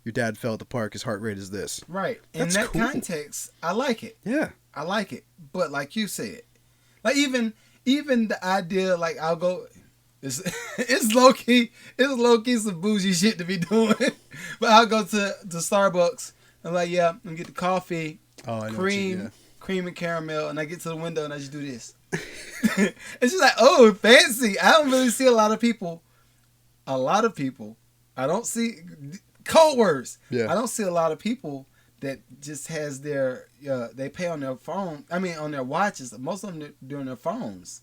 your dad fell at the park, his heart rate is this. Right. That's in that cool. context, I like it. Yeah. I like it. But like you said, like even the idea, like I'll go, it's low key some bougie shit to be doing. But I'll go to Starbucks. I'm like, yeah, I'm gonna get the coffee, cream and caramel, and I get to the window and I just do this. It's just like, oh, fancy. I don't really see a lot of people. I don't see code words. Yeah. I don't see a lot of people that just has their they pay on their phone. I mean, on their watches. Most of them do on their phones.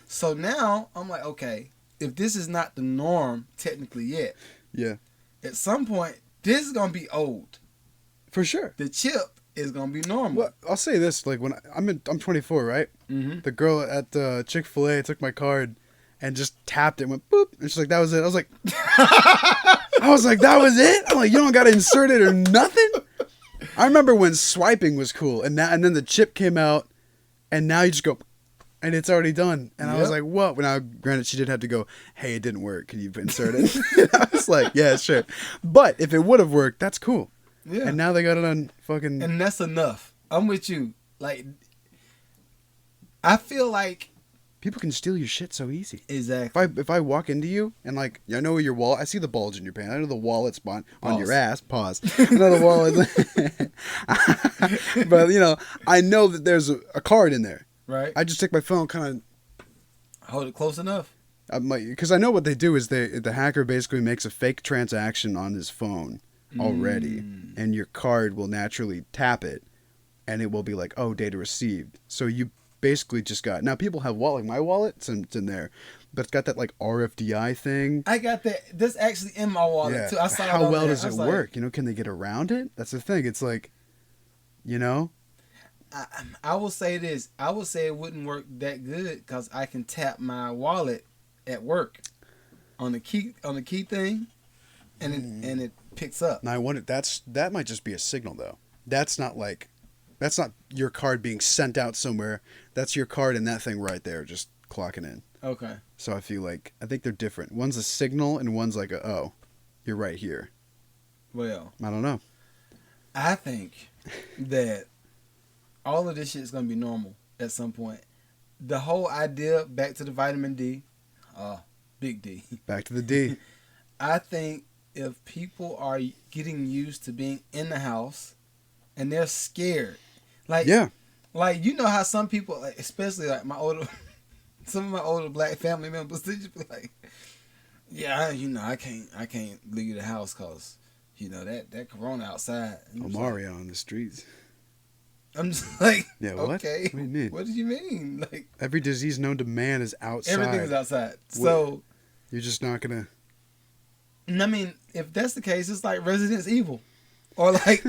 So now I'm like, okay, if this is not the norm technically yet, Yeah. at some point this is gonna be old. For sure. The chip it's gonna be normal. Well, I'll say this: like when I'm 24, right? Mm-hmm. The girl at Chick-fil-A took my card and just tapped it, and went boop, and she's like, "That was it." I was like, "That was it." I'm like, "You don't got to insert it or nothing." I remember when swiping was cool, and then the chip came out, and now you just go, and it's already done. And I was like, "What?" Now, granted, she did have to go, "Hey, it didn't work. Can you insert it?" I was like, "Yeah, sure." But if it would have worked, that's cool. Yeah. And now they got it on fucking. And that's enough. I'm with you. Like, I feel like People can steal your shit so easy. exactly. If I walk into you and like I know your wallet, I see the bulge in your pants. I know the wallet's on your ass. Pause. I know the wallet, but I know that there's a card in there. Right. I just take my phone, kind Hold it close enough. of, because I know what they do is the hacker basically makes a fake transaction on his phone already, and your card will naturally tap it, and it will be like, oh, data received. So you basically just got, now people have wallet, like my wallet, it's in there, but it's got that like RFDI thing. I got that. This actually in my wallet too. I saw it How on well there. does I it was like, work? Can they get around it? That's the thing. It's like, I will say this. I would say it wouldn't work that good because I can tap my wallet at work on the key thing, and it picks up. now I wonder, that might just be a signal though. That's not your card being sent out somewhere. That's your card and that thing right there just clocking in. Okay. So I think they're different. One's a signal and one's like oh, you're right here. Well, I don't know. I think that all of this shit is gonna be normal at some point. The whole idea, back to the vitamin D, big D. Back to the D. I think if people are getting used to being in the house and they're scared, like you know how some people, like, especially like some of my older black family members, they just be like, yeah, I can't leave the house because that corona outside. Mario on the streets. I'm just like, Yeah, what? okay, What do you mean? What do you mean? Like, Every disease known to man is outside. everything is outside. So, You're just not gonna. I mean, if that's the case, it's like Resident Evil, or like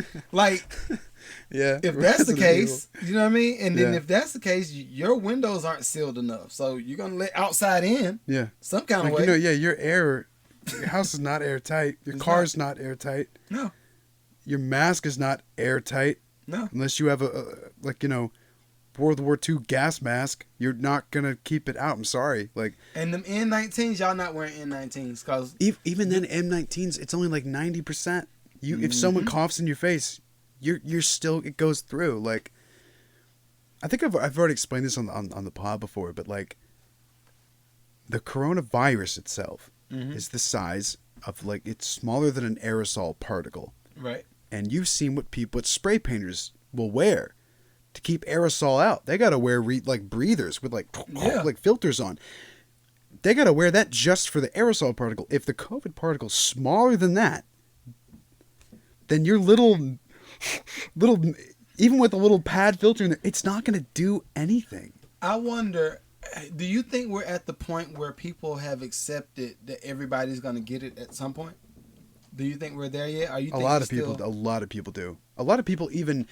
Yeah. if that's the Resident case, you know what I mean? And then Yeah. if that's the case, your windows aren't sealed enough, so you're gonna let outside in Evil. Yeah. some kind Like, of way. your house is not airtight. Your It's car's not airtight. No, Your mask is not airtight. no. Unless you have World War II gas mask, you're not gonna keep it out. I'm sorry. Like, And them N19s, y'all not wearing N19s because even then, M19s, it's only like 90%. If someone coughs in your face, you're still, it goes through. Like, I think I've already explained this on the pod before, but like, the coronavirus itself is the size of, like, it's smaller than an aerosol particle. right. And you've seen what spray painters will wear to keep aerosol out. They got to wear breathers with like filters on. They got to wear that just for the aerosol particle. If the COVID particle's smaller than that, then your little, even with a little pad filter in there, it's not going to do anything. I wonder, do you think we're at the point where people have accepted that everybody's gonna get it at some point? Do you think we're there yet? Are you? A lot of people do. A lot of people even,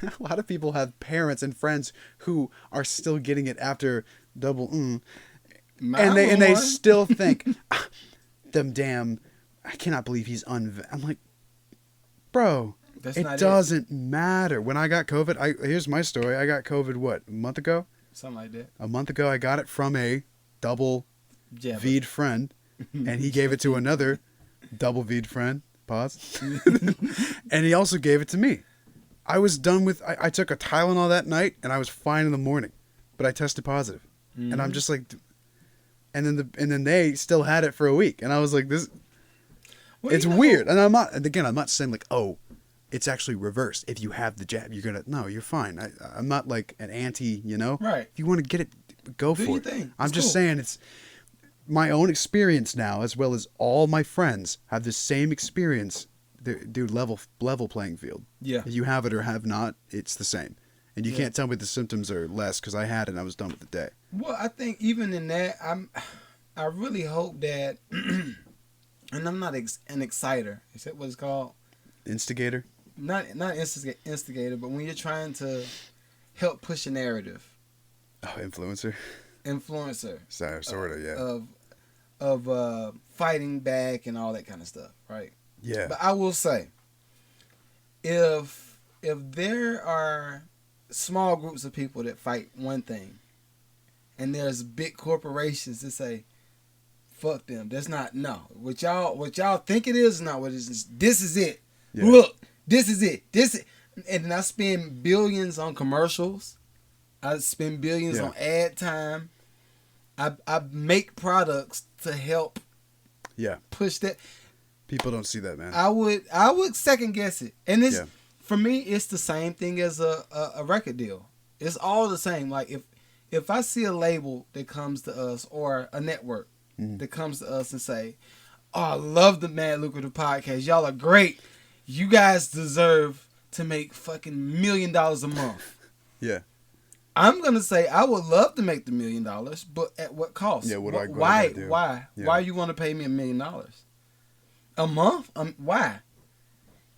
a lot of people have parents and friends who are still getting it after double, and they still think, them damn, I cannot believe he's I'm like, bro, it doesn't matter. When I got COVID, here's my story. I got COVID a month ago? Something like that. A month ago, I got it from a double Jabber. V'd friend, and he gave it to another double V'd friend. Pause. And he also gave it to me. I was done with. I took a Tylenol that night, and I was fine in the morning, but I tested positive, and I'm just like, and then they still had it for a week, and I was like, this. Well, It's weird, and I'm not saying like, oh, it's actually reversed. If you have the jab, you're fine. I'm not like an anti, Right. If you want to get it, go Do for your it. thing. I'm It's just cool. saying it's my own experience now, as well as all my friends have the same experience. Dude, level playing field. Yeah. If you have it or have not, it's the same. And you can't tell me the symptoms are less because I had it and I was done with the day. Well, I think even in that, I really hope that, and I'm not an exciter. Is that what it's called? Instigator? instigator, but when you're trying to help push a narrative. Oh, influencer. Sort of, yeah. Of fighting back and all that kind of stuff, right? Yeah. But I will say, if there are small groups of people that fight one thing, and there's big corporations that say, "Fuck them," that's not what y'all think it is not what it is. This is it. Yeah. Look, this is it. And then I spend billions on commercials. I spend billions on ad time. I make products to help push that. People don't see that, man. I would second guess it. And this for me, it's the same thing as a record deal. It's all the same. Like if I see a label that comes to us or a network that comes to us and say, "Oh, I love the Mad Lucrative Podcast. Y'all are great. You guys deserve to make fucking $1 million a month." Yeah. I'm gonna say I would love to make the $1 million, but at what cost? Yeah, why? Do? Why? Yeah. Why you want to pay me $1 million a month? Why?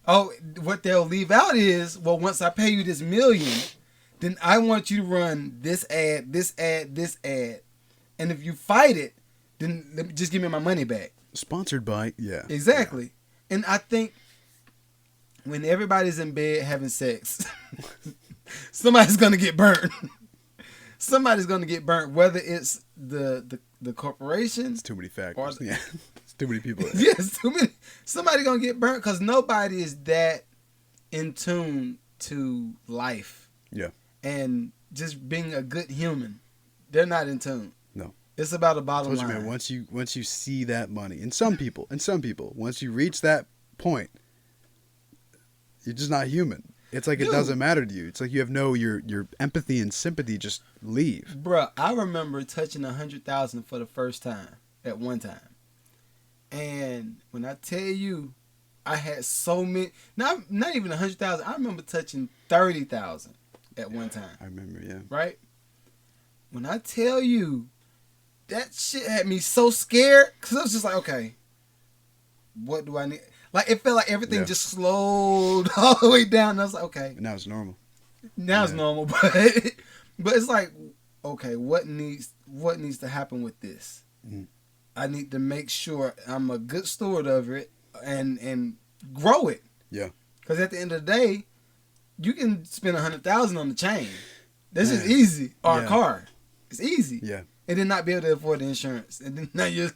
Oh, what they'll leave out is, well, once I pay you this $1 million, then I want you to run this ad, this ad, this ad, and if you fight it, then just give me my money back. Sponsored by, Exactly. Yeah. And I think when everybody's in bed having sex. Somebody's gonna get burnt. Somebody's gonna get burnt. Whether it's the corporation. It's too many factors. It's too many people. Yes, too many. Somebody's gonna get burnt because nobody is that in tune to life. Yeah. And just being a good human, they're not in tune. No. It's about a bottom line. Man, once you see that money, and some people, once you reach that point, you're just not human. It's like it doesn't matter to you. It's like you have your empathy and sympathy just leave. Bruh, I remember touching 100,000 for the first time at one time. And when I tell you, I had so many, not even 100,000. I remember touching 30,000 at one time. I remember, yeah. Right? When I tell you, that shit had me so scared because I was just like, okay, what do I need? Like, it felt like everything just slowed all the way down. And I was like, okay. Now it's normal. Now it's normal, but it's like, okay, what needs to happen with this? Mm-hmm. I need to make sure I'm a good steward of it and grow it. Yeah. Because at the end of the day, you can spend 100,000 on the chain. This is easy. Or a car. It's easy. Yeah. And then not be able to afford the insurance. And then now you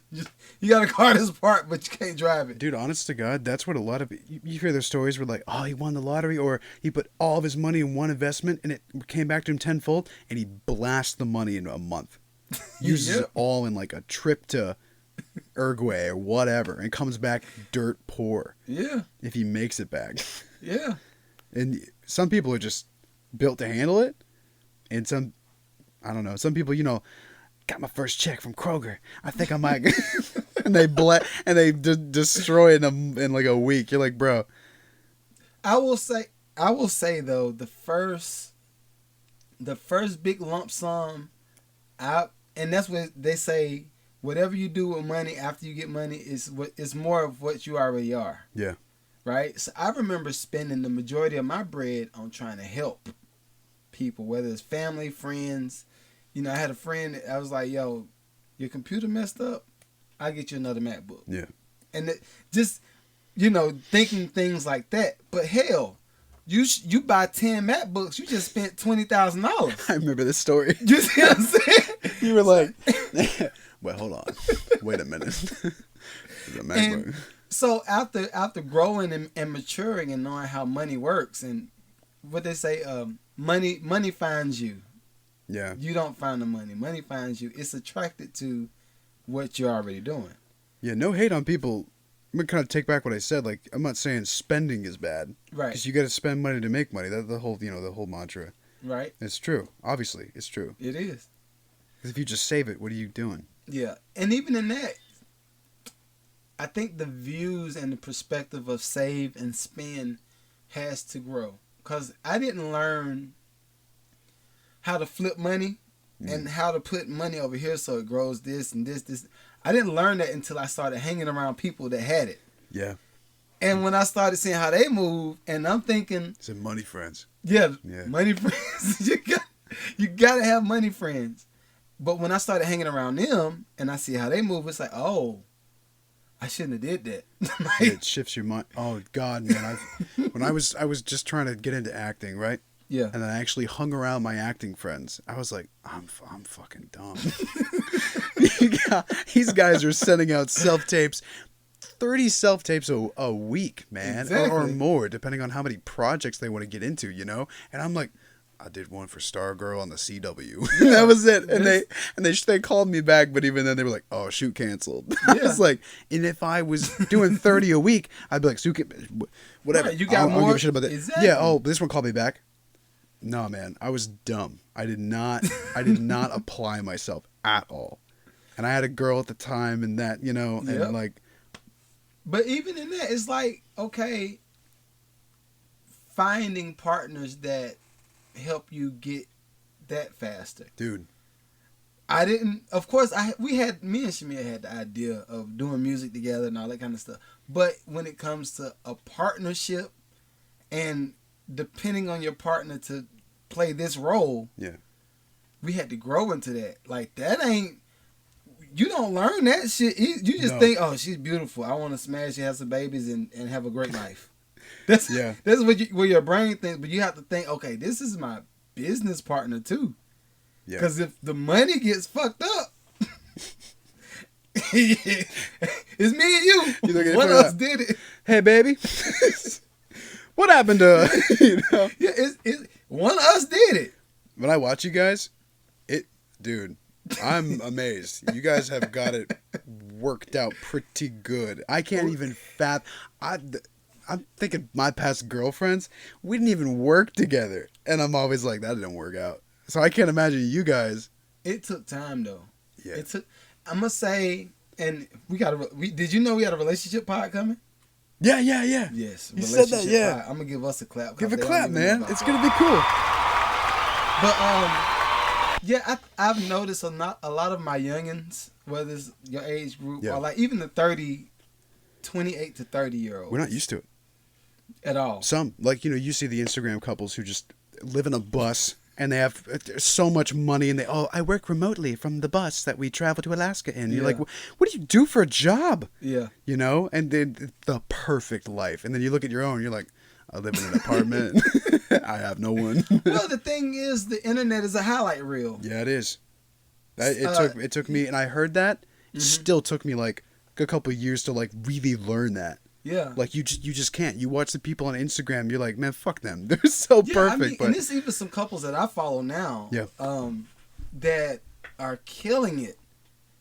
got a car that's parked, but you can't drive it. Dude, honest to God, that's what a lot of... You hear those stories where like, oh, he won the lottery, or he put all of his money in one investment and it came back to him tenfold, and he blasts the money in a month. Uses it all in like a trip to Uruguay or whatever, and comes back dirt poor. Yeah. If he makes it back. Yeah. And some people are just built to handle it, and some people, got my first check from Kroger. I think I might, and they destroy it in like a week. You're like, bro. I will say though, the first big lump sum, and that's what they say. Whatever you do with money after you get money is more of what you already are. Yeah. Right. So I remember spending the majority of my bread on trying to help people, whether it's family, friends. I had a friend, I was like, yo, your computer messed up, I'll get you another MacBook. Yeah. And just, thinking things like that. But hell, you buy 10 MacBooks, you just spent $20,000. I remember this story. You see what I'm saying? You were like, wait, hold on. Wait a minute. It's a MacBook. And so after growing and maturing and knowing how money works, and what they say, money finds you. Yeah. You don't find the money. Money finds you. It's attracted to what you're already doing. Yeah, no hate on people. I'm going to kind of take back what I said. Like, I'm not saying spending is bad. Right. Because you got to spend money to make money. That's the whole mantra. Right. It's true. Obviously, it's true. It is. Because if you just save it, what are you doing? Yeah. And even in that, I think the views and the perspective of save and spend has to grow. Because I didn't learn how to flip money and how to put money over here so it grows this and this. I didn't learn that until I started hanging around people that had it. Yeah. And when I started seeing how they move, and I'm thinking, It's money friends. yeah, Yeah. money friends. you gotta have money friends. But when I started hanging around them and I see how they move, it's like, oh, I shouldn't have did that. Like, It shifts your mind. Oh God, man! When I was just trying to get into acting, right? yeah. And then I actually hung around my acting friends. I was like, I'm fucking dumb. These guys are sending out self-tapes, 30 self-tapes a week, man. Exactly. Or more, depending on how many projects they want to get into, you know? And I'm like, I did one for Stargirl on the CW. Yeah. That was it. And they called me back, but even then they were like, oh, shoot canceled. I Yeah. was like, and if I was doing 30 a week, I'd be like, whatever. Right, you got I don't more- give a shit about that. Exactly. Yeah, oh, this one called me back. No, man, I was dumb. I did not apply myself at all. And I had a girl at the time and that, you know, and Yep. like, But even in that, it's like, okay, finding partners that help you get that faster. dude, I didn't, of course, me and Shamia had the idea of doing music together and all that kind of stuff. But when it comes to a partnership and depending on your partner to play this role, yeah. we had to grow into that. Like, that ain't, you don't learn that shit. You just No. think, oh, she's beautiful. I want to smash, have some babies, and have a great life. That's Yeah. That's what your brain thinks. But you have to think, okay, this is my business partner too. Yeah. Because if the money gets fucked up, it's me and you. You look at it One from of us that. did it. Hey, baby, what happened to, you know? Yeah, one of us did it. When I watch you guys, dude, I'm amazed. You guys have got it worked out pretty good. I can't even I'm thinking my past girlfriends, we didn't even work together. And I'm always like, that didn't work out. So I can't imagine you guys. It took time though. Yeah. It took. I'm gonna say, and did you know we had a relationship pod coming? Yeah. Yes. You said that, relationship yeah. pod. I'm gonna give us a clap. 'cause Give a they don't clap, even know man. about It's it. going to be cool. But yeah, I've noticed a lot of my youngins, whether it's your age group Yeah. or like even the 28 to 30-year-olds. We're not used to it. at all. Some, like, you know, you see the Instagram couples who just live in a bus and they have so much money and I work remotely from the bus that we travel to Alaska in. You're Yeah. like, what do you do for a job? Yeah. You know? And then the perfect life. And then you look at your own, you're like, I live in an apartment. I have no one. Well, the thing is, the internet is a highlight reel. Yeah, it is. It took me, and I heard that. It still took me like a couple of years to like really learn that. Yeah. Like you just can't. You watch the people on Instagram, you're like, man, fuck them. They're so Yeah, perfect. I mean, but and there's even some couples that I follow now. Yeah. That are killing it,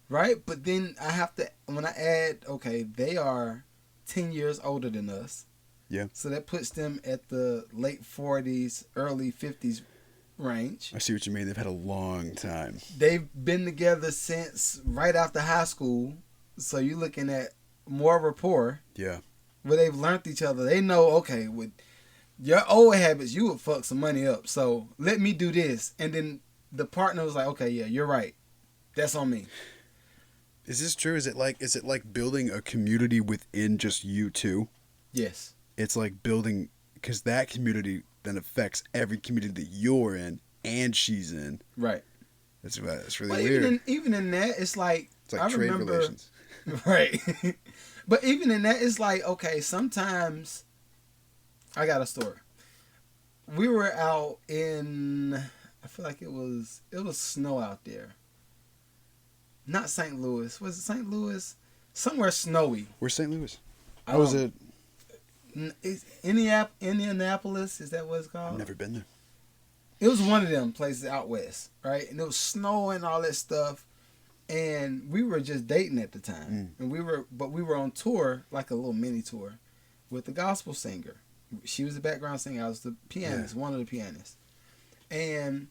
right? But then I have to, when I add, okay, they are 10 years older than us. Yeah. So that puts them at the late 40s, early 50s range. I see what you mean. They've had a long time. They've been together since right after high school. So you're looking at more rapport Yeah. where they've learned each other. They know, okay, with your old habits, you would fuck some money up. So let me do this. And then the partner was like, okay, yeah, you're right. That's on me. Is this true? Is it like building a community within just you two? Yes. It's like building, because that community then affects every community that you're in and she's in. Right. That's really But weird. even in that, it's like It's like I trade remember, relations. Right. But even in that, it's like, okay, sometimes I got a story. We were out in, I feel like it was snow out there. Not St. Louis. Was it St. Louis? Somewhere snowy. Where's St. Louis? I How was don't- it? It's Indianapolis, is that what it's called? I've never been there. It was one of them places out west, right? And it was snowing, all that stuff. And we were just dating at the time. And we were on tour, like a little mini tour, with the gospel singer. She was the background singer. I was the pianist, one of the pianists. And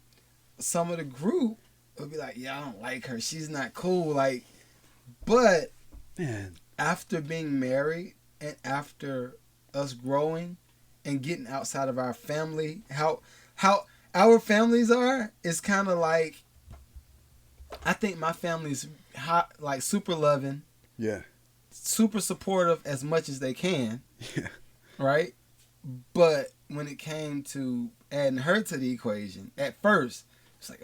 some of the group would be like, yeah, I don't like her. She's not cool. Like, but Man. after being married and after us growing and getting outside of our family, how our families are, is kind of like, I think my family's hot, like super loving, Yeah. super supportive as much as they can. Yeah. Right? But when it came to adding her to the equation, at first, it's like,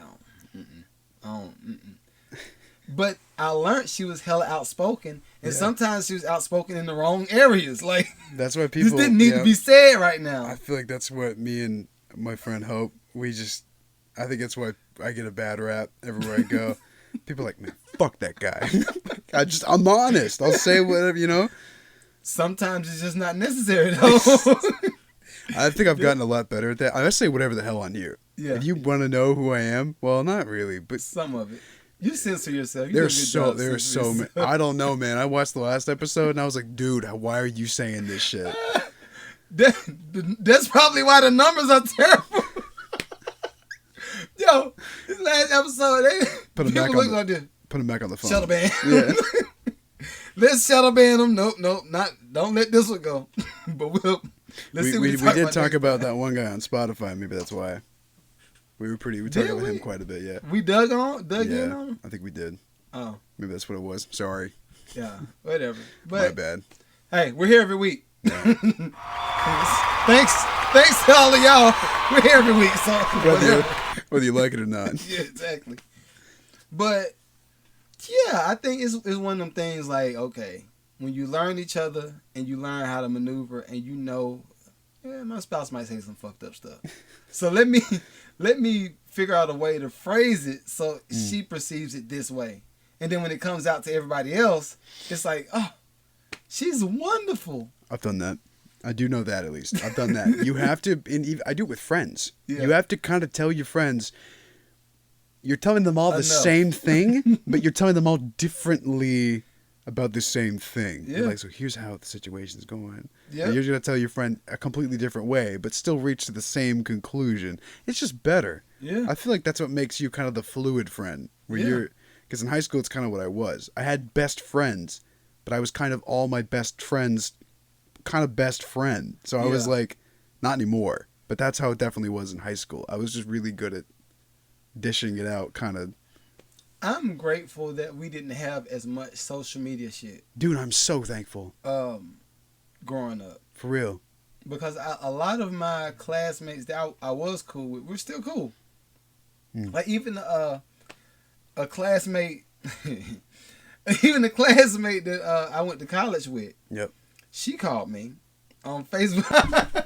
But I learned she was hella outspoken, and sometimes she was outspoken in the wrong areas. Like, that's why people... this didn't need to be said right now. I feel like that's what me and my friend Hope, I think that's why I get a bad rap everywhere I go. People are like, man, fuck that guy. I'm honest. I'll say whatever, you know? Sometimes it's just not necessary, though. I think I've gotten a lot better at that. I say whatever the hell on you. Yeah. If you want to know who I am, well, not really, but some of it. You censor yourself. There's so many. I don't know, man. I watched the last episode and I was like, dude, why are you saying this shit? That's probably why the numbers are terrible. Yo, this last episode, put him back on the phone. Shadow ban. Yeah. Let's shadow ban them. Nope, don't let this one go. But let's see what we did talk about that one guy on Spotify. Maybe that's why. We talked about him quite a bit, yeah. We dug in on him? I think we did. Oh. Maybe that's what it was. Sorry. Yeah, whatever. But, my bad. Hey, we're here every week. Yeah. Thanks to all of y'all. We're here every week, so whether you like it or not. Yeah, exactly. But yeah, I think it's one of them things like, okay, when you learn each other and you learn how to maneuver and you know, my spouse might say some fucked up stuff. So let me figure out a way to phrase it so she perceives it this way. And then when it comes out to everybody else, it's like, oh, she's wonderful. I've done that. I do know that, at least. I've done that. You have to, I do it with friends. Yeah. You have to kind of tell your friends, you're telling them all the same thing, but you're telling them all differently about the same thing. Yeah. You're like, so here's how the situation's going. Yeah. And you're going to tell your friend a completely different way, but still reach to the same conclusion. It's just better. Yeah. I feel like that's what makes you kind of the fluid friend. Because in high school, it's kind of what I was. I had best friends, but I was kind of all my best friends' kind of best friend. So I was like, not anymore. But that's how it definitely was in high school. I was just really good at dishing it out, kind of. I'm grateful that we didn't have as much social media shit. Dude, I'm so thankful. Growing up. For real. Because a lot of my classmates that I was cool with, we're still cool. Like even a classmate, even the classmate that I went to college with. Yep. She called me on Facebook.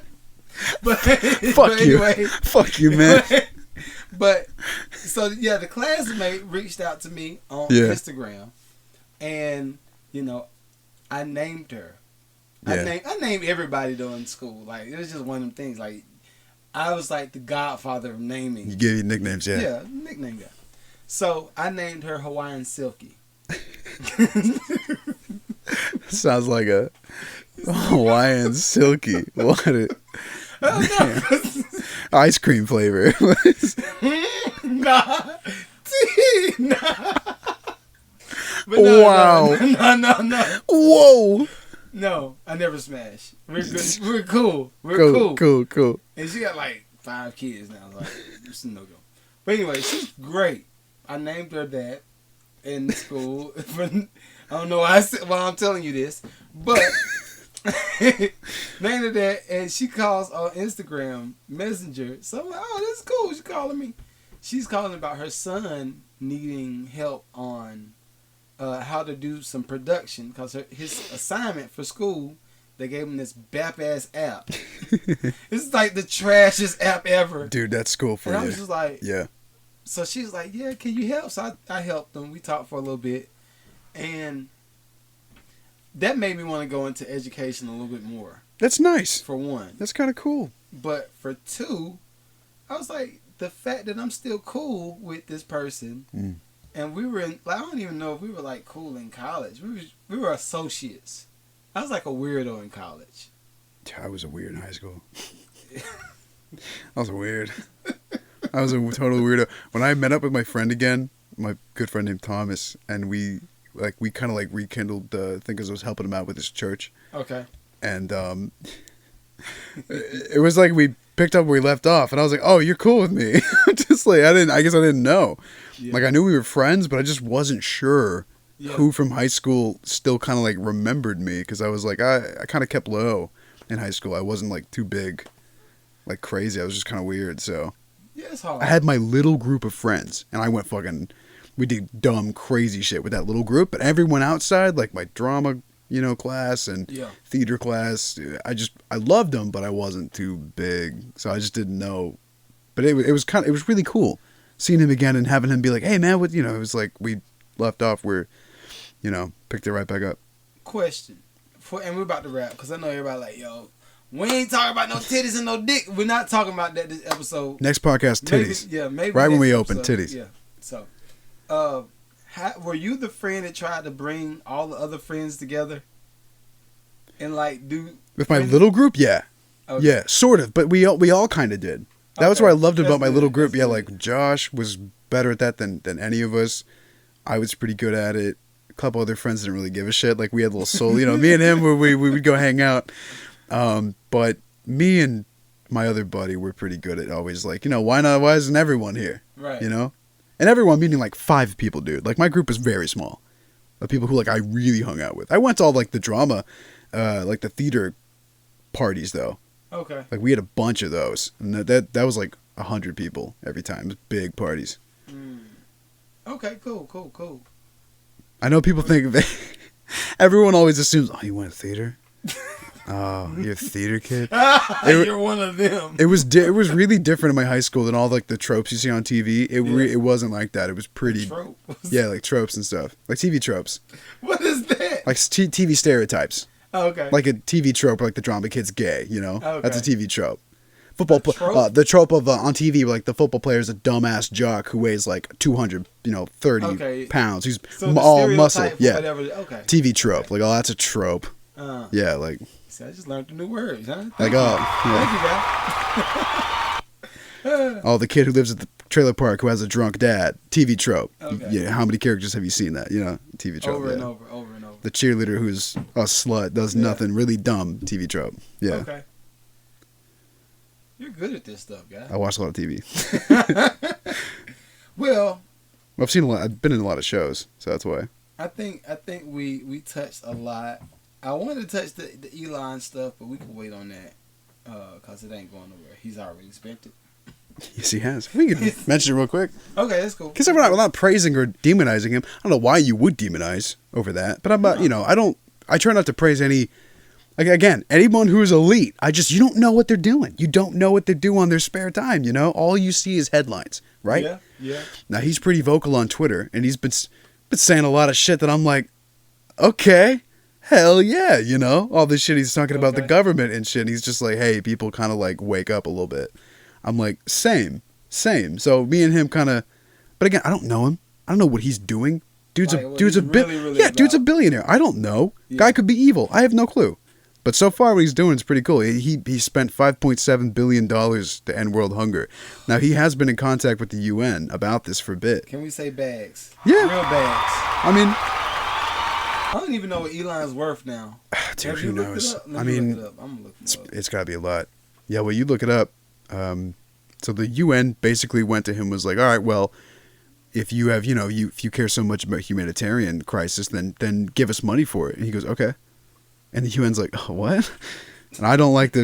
Fuck you, man. But so yeah, the classmate reached out to me on Instagram, and I named her. Yeah. I named everybody though in school. Like it was just one of them things. Like I was like the godfather of naming. You gave you nicknames, yeah. Yeah, nickname guy. So I named her Hawaiian Silky. Sounds like a Hawaiian Silky. What ice cream flavor. Nah. But wow. No. Whoa. No, I never smashed. We're good. We're cool. We're cool. Cool. And she got like 5 kids now. Like, it's no go. But anyway, she's great. I named her that in school. I don't know why I'm telling you this, but named her that, and she calls on Instagram Messenger. So I'm like, oh, that's cool. She's calling me. She's calling about her son needing help on how to do some production because his assignment for school, they gave him this BAP ass app. It's like the trashiest app ever. Dude, that's cool for you. And I was just like, yeah. So she's like, yeah, can you help? So I helped them. We talked for a little bit. And that made me want to go into education a little bit more. That's nice. For one. That's kind of cool. But for two, I was like, the fact that I'm still cool with this person, and we were in, like, I don't even know if we were like cool in college. We were associates. I was like a weirdo in college. I was a weird in high school. I was a weird. I was a total weirdo. When I met up with my friend again, my good friend named Thomas, and we kind of like rekindled the thing because I was helping him out with his church. Okay. And it was like we picked up where we left off, and I was like, "Oh, you're cool with me." Just like I guess I didn't know. Yeah. Like I knew we were friends, but I just wasn't sure who from high school still kind of like remembered me because I was like I kind of kept low in high school. I wasn't like too big, like crazy. I was just kind of weird. So Yeah, it's hard. I had my little group of friends, and I went fucking. We did dumb, crazy shit with that little group. But everyone outside, like my drama, class and theater class, I loved them, but I wasn't too big, so I just didn't know. But it was really cool seeing him again and having him be like, "Hey man, what?" It was like we left off where, picked it right back up. Question, and we're about to wrap because I know everybody like, yo, we ain't talking about no titties and no dick. We're not talking about that this episode. Next podcast, titties. Maybe right when we episode, open, titties. Yeah. So, were you the friend that tried to bring all the other friends together and like do with my little group? Yeah, okay. Yeah, sort of. But we all kind of did. That was what I loved about my little group. That's Yeah, good. like Josh was better at that than any of us. I was pretty good at it. A couple other friends didn't really give a shit. Like we had a little soul, me and him, we would go hang out. But me and my other buddy were pretty good at always like, why not? Why isn't everyone here? Right. And everyone meaning like 5 people, dude. Like my group was very small of people who like I really hung out with. I went to all like the drama, like the theater parties though. Okay. Like we had a bunch of those, and that was like 100 people every time. It was big parties. Okay. Cool. I know people think everyone always assumes, oh, you went to theater? Oh, you're a theater kid. You're one of them. It was really different in my high school than all like the tropes you see on TV. It wasn't like that. It was pretty. Yeah, like tropes and stuff, like TV tropes. What is that? Like TV stereotypes. Oh, okay. Like a TV trope, like the drama kid's gay. Okay. That's a TV trope. Football, trope? The trope of on TV, like the football player is a dumbass jock who weighs like 200, 30 pounds. He's So all muscle. stereotype, Yeah. Whatever. Okay. TV trope. Like, oh, that's a trope. Yeah, like. See, I just learned the new words, huh? Like, Thank you, guys. Oh, the kid who lives at the trailer park who has a drunk dad. TV trope. Okay. Yeah, how many characters have you seen that? TV trope. Over yeah. and over. The cheerleader who's a slut, does nothing, really dumb. TV trope. Yeah. Okay. You're good at this stuff, guy. I watch a lot of TV. Well, I've seen a lot. I've been in a lot of shows, so that's why. I think we touched a lot. I wanted to touch the Elon stuff, but we can wait on that because it ain't going nowhere. He's already spent it. Yes, he has. We can mention it real quick. Okay, that's cool. Because we're not praising or demonizing him. I don't know why you would demonize over that, but I'm not. I try not to praise any. Like again, anyone who is elite, you don't know what they're doing. You don't know what they do on their spare time. All you see is headlines, right? Yeah. Now he's pretty vocal on Twitter, and he's been saying a lot of shit that I'm like, okay, hell yeah, all this shit he's talking about the government and shit. And he's just like, hey, people kind of like wake up a little bit. I'm like, same. So me and him kind of, but again, I don't know him. I don't know what he's doing. Dude's a billionaire. I don't know. Yeah. Guy could be evil. I have no clue. But so far, what he's doing is pretty cool. He spent $5.7 billion to end world hunger. Now, he has been in contact with the UN about this for a bit. Can we say bags? Yeah. Real bags. I mean... I don't even know what Elon's worth now. Dude, who knows? Look it up. I'm looking it up. It's got to be a lot. Yeah, well, you look it up. So the UN basically went to him and was like, all right, well, if you have, if you care so much about humanitarian crisis, then give us money for it. And he goes, okay. And the UN's like, oh, what? And I don't like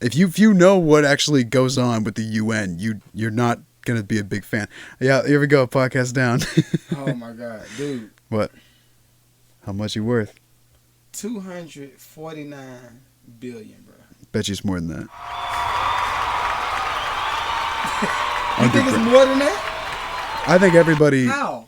if you know what actually goes on with the UN, you're not going to be a big fan. Yeah, here we go. Podcast down. Oh, my God. Dude. What? How much you worth? 249 billion, bro. Bet you it's more than that. You think it's more than that? I think everybody... How?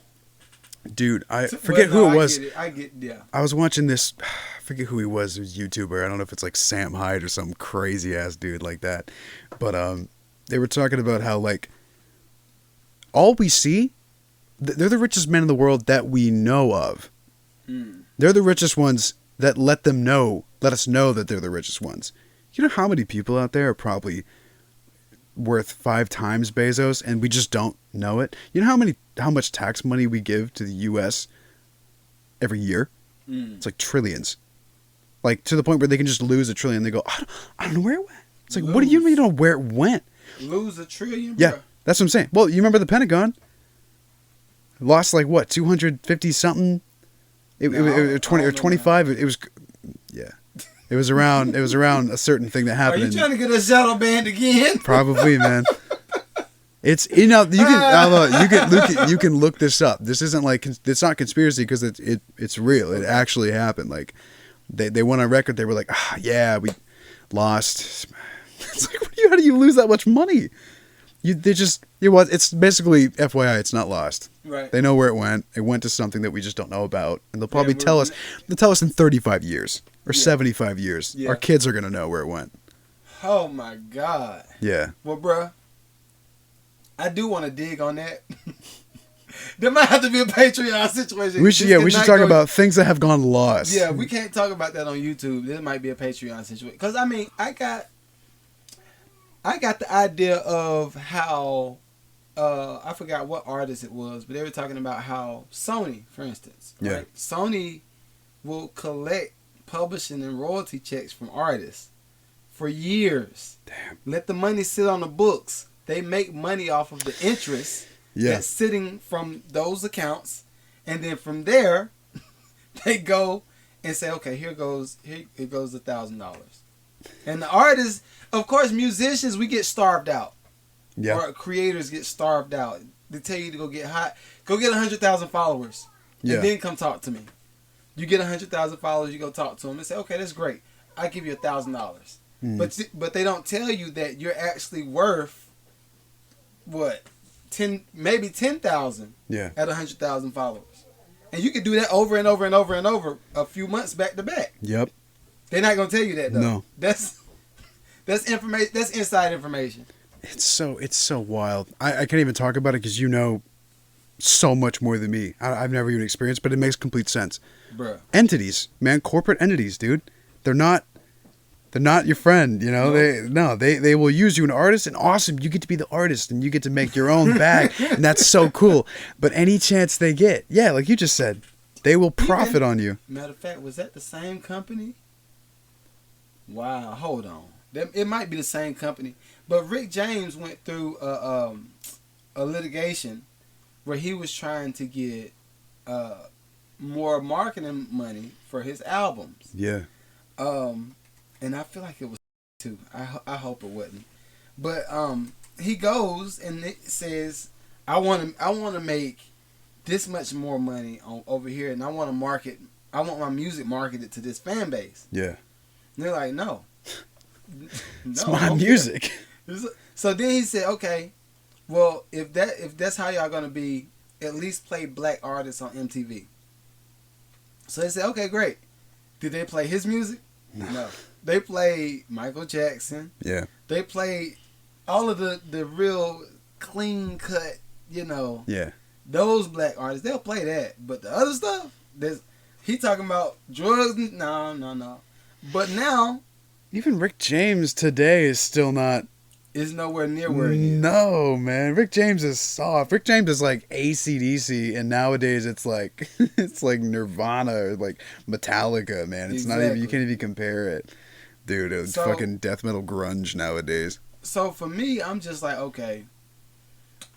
Dude, I forget who it was. I get it. Yeah. I was watching this... I forget who he was. He was a YouTuber. I don't know if it's like Sam Hyde or some crazy ass dude like that. But they were talking about how like all we see, they're the richest men in the world that we know of. They're the richest ones that let us know that they're the richest ones. You know how many people out there are probably worth 5 times Bezos and we just don't know it? You know how much tax money we give to the US every year? It's like trillions. Like to the point where they can just lose $1 trillion. They go, I don't know where it went. It's like, what do you mean you don't know where it went? Lose $1 trillion? Yeah, bro. that's what I'm saying. Well, you remember the Pentagon? Lost like what, 250 something? It 20 or 25. It was, yeah. It was around a certain thing that Are happened. you trying to get a shadow banned again? Probably, man. It's you know you can look this up. This isn't like it's not conspiracy because it's real. It actually happened. Like they went on record. They were like, yeah, we lost. It's like, how do you lose that much money? It's basically FYI. It's not lost. Right. They know where it went. It went to something that we just don't know about, and they'll probably tell us. They'll tell us in 35 years or 75 years. Yeah. Our kids are gonna know where it went. Oh my God. Yeah. Well, bruh, I do want to dig on that. There might have to be a Patreon situation. We should talk about things that have gone lost. Yeah, we can't talk about that on YouTube. There might be a Patreon situation. Because, I mean, I got the idea of how, I forgot what artist it was, but they were talking about how Sony, for instance, Yeah. right? Sony will collect publishing and royalty checks from artists for years. Damn. Let the money sit on the books. They make money off of the interest that's sitting from those accounts, and then from there, they go and say, "Okay, here it goes $1,000." And the artists, of course, musicians, we get starved out. Yeah. Or creators get starved out. They tell you to go get 100,000 followers, and then come talk to me. You get 100,000 followers, you go talk to them and say, "Okay, that's great. I give you $1,000." But they don't tell you that you're actually worth what, 10, maybe 10,000 Yeah. at 100,000 followers, and you can do that over and over and over and over a few months back to back. Yep. They're not gonna tell you that though. No. That's information. That's inside information. It's so wild. I can't even talk about it because you know so much more than me. I've never even experienced, but it makes complete sense. Bruh. Entities, man, corporate entities, dude. They're not your friend, you know. They will use you, an artist, and awesome, you get to be the artist and you get to make your own bag, and that's so cool. But any chance they get, yeah, like you just said, they will profit on you. Matter of fact, was that the same company? Wow, hold on. It might be the same company, but Rick James went through a litigation where he was trying to get more marketing money for his albums. Yeah. And I feel like it was too. I hope it wasn't. But he goes and it says, I want to make this much more money over here, and I want my music marketed to this fan base. Yeah. And they're like, no. It's my music. So then he said, okay, well, if that's how y'all gonna be, at least play black artists on MTV. So they said, okay, great. Did they play his music? No. They played Michael Jackson. Yeah. They played all of the real clean cut, you know. Yeah. Those black artists, they'll play that. But the other stuff, he talking about drugs. No. But now, even Rick James today is still not. Is nowhere near where it is. No, man. Rick James is soft. Rick James is like AC/DC, and nowadays it's like Nirvana or like Metallica, man. It's not even, you can't even compare it. Dude, it's fucking death metal grunge nowadays. So for me, I'm just like, okay,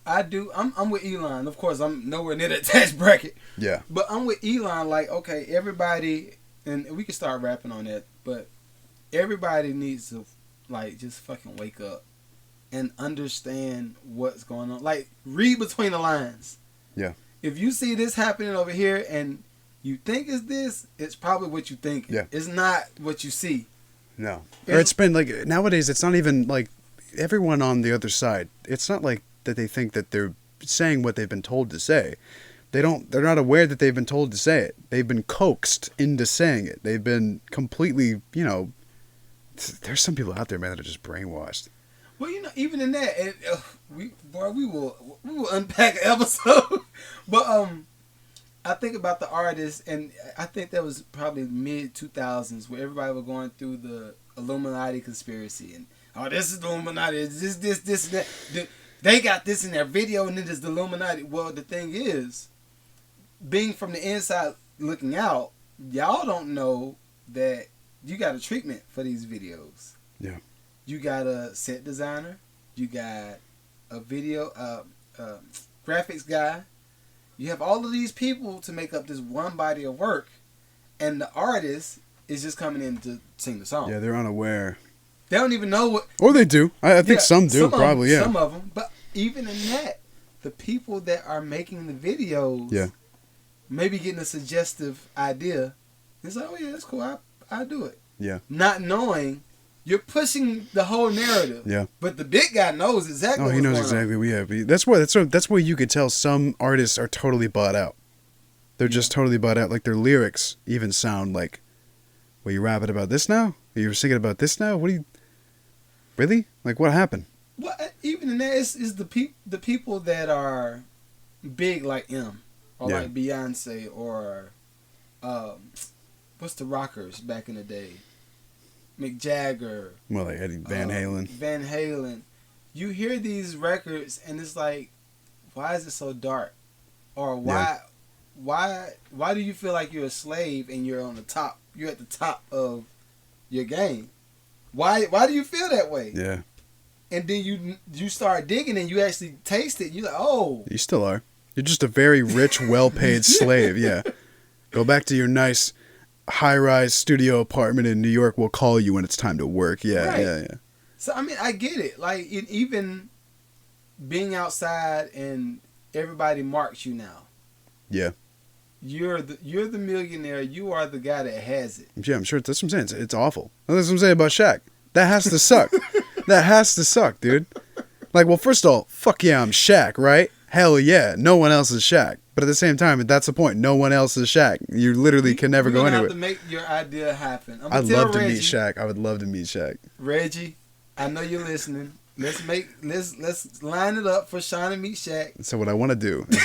I'm with Elon. Of course, I'm nowhere near that tax bracket. Yeah. But I'm with Elon, like, okay, everybody, and we can start rapping on that, but everybody needs to, like, just fucking wake up and understand what's going on. Like, read between the lines. Yeah. If you see this happening over here and you think it's this, it's probably what you think. Yeah. It's not what you see. No. Or it's been like, nowadays it's not even like everyone on the other side. It's not like that they think that they're saying what they've been told to say. They're not aware that they've been told to say it. They've been coaxed into saying it. They've been completely, you know, there's some people out there, man, that are just brainwashed. Well, you know, even in that, and, we will unpack an episode. But I think about the artists, and I think that was probably mid 2000s where everybody was going through the Illuminati conspiracy, and this is the Illuminati, this and that. They got this in their video, and then there's the Illuminati. Well, the thing is, being from the inside looking out, y'all don't know that you got a treatment for these videos. Yeah. You got a set designer. You got a video graphics guy. You have all of these people to make up this one body of work, and the artist is just coming in to sing the song. Yeah, they're unaware. They don't even know what. Or they do. I think some do, probably, yeah. Some of them. But even in that, the people that are making the videos, maybe getting a suggestive idea, it's like, oh yeah, that's cool. I'll do it. Yeah. Not knowing you're pushing the whole narrative. Yeah. But the big guy knows exactly. Oh, he knows exactly. Yeah. That's where you could tell some artists are totally bought out. They're just totally bought out. Like their lyrics even sound like, "Well, you rapping about this now? Are you singing about this now? What do you really like? What happened?" Well, even in that, is the people that are big like M or like Beyonce or what's the rockers back in the day? Mick Jagger. Well, like Eddie Van Halen. Van Halen. You hear these records and it's like, why is it so dark? Or why do you feel like you're a slave and you're on the top? You're at the top of your game. Why do you feel that way? Yeah. And then you start digging and you actually taste it. You're like, oh. You still are. You're just a very rich, well-paid slave. Yeah. Go back to your nice high-rise studio apartment in New York. We'll call you when it's time to work. Yeah, right. Yeah. So I mean, I get it. Like even being outside and everybody marks you now. Yeah. You're the millionaire. You are the guy that has it. Yeah, I'm sure. That's what I'm saying. It's awful. That's what I'm saying about Shaq. That has to suck. That has to suck, dude. Like, well, first of all, fuck yeah, I'm Shaq, right? Hell yeah, no one else is Shaq. But at the same time, that's the point. No one else is Shaq. You literally can never go anywhere. You have to make your idea happen. I'd love to meet Shaq. I would love to meet Shaq. Reggie, I know you're listening. Let's line it up for Sean to meet Shaq. So what I want to do is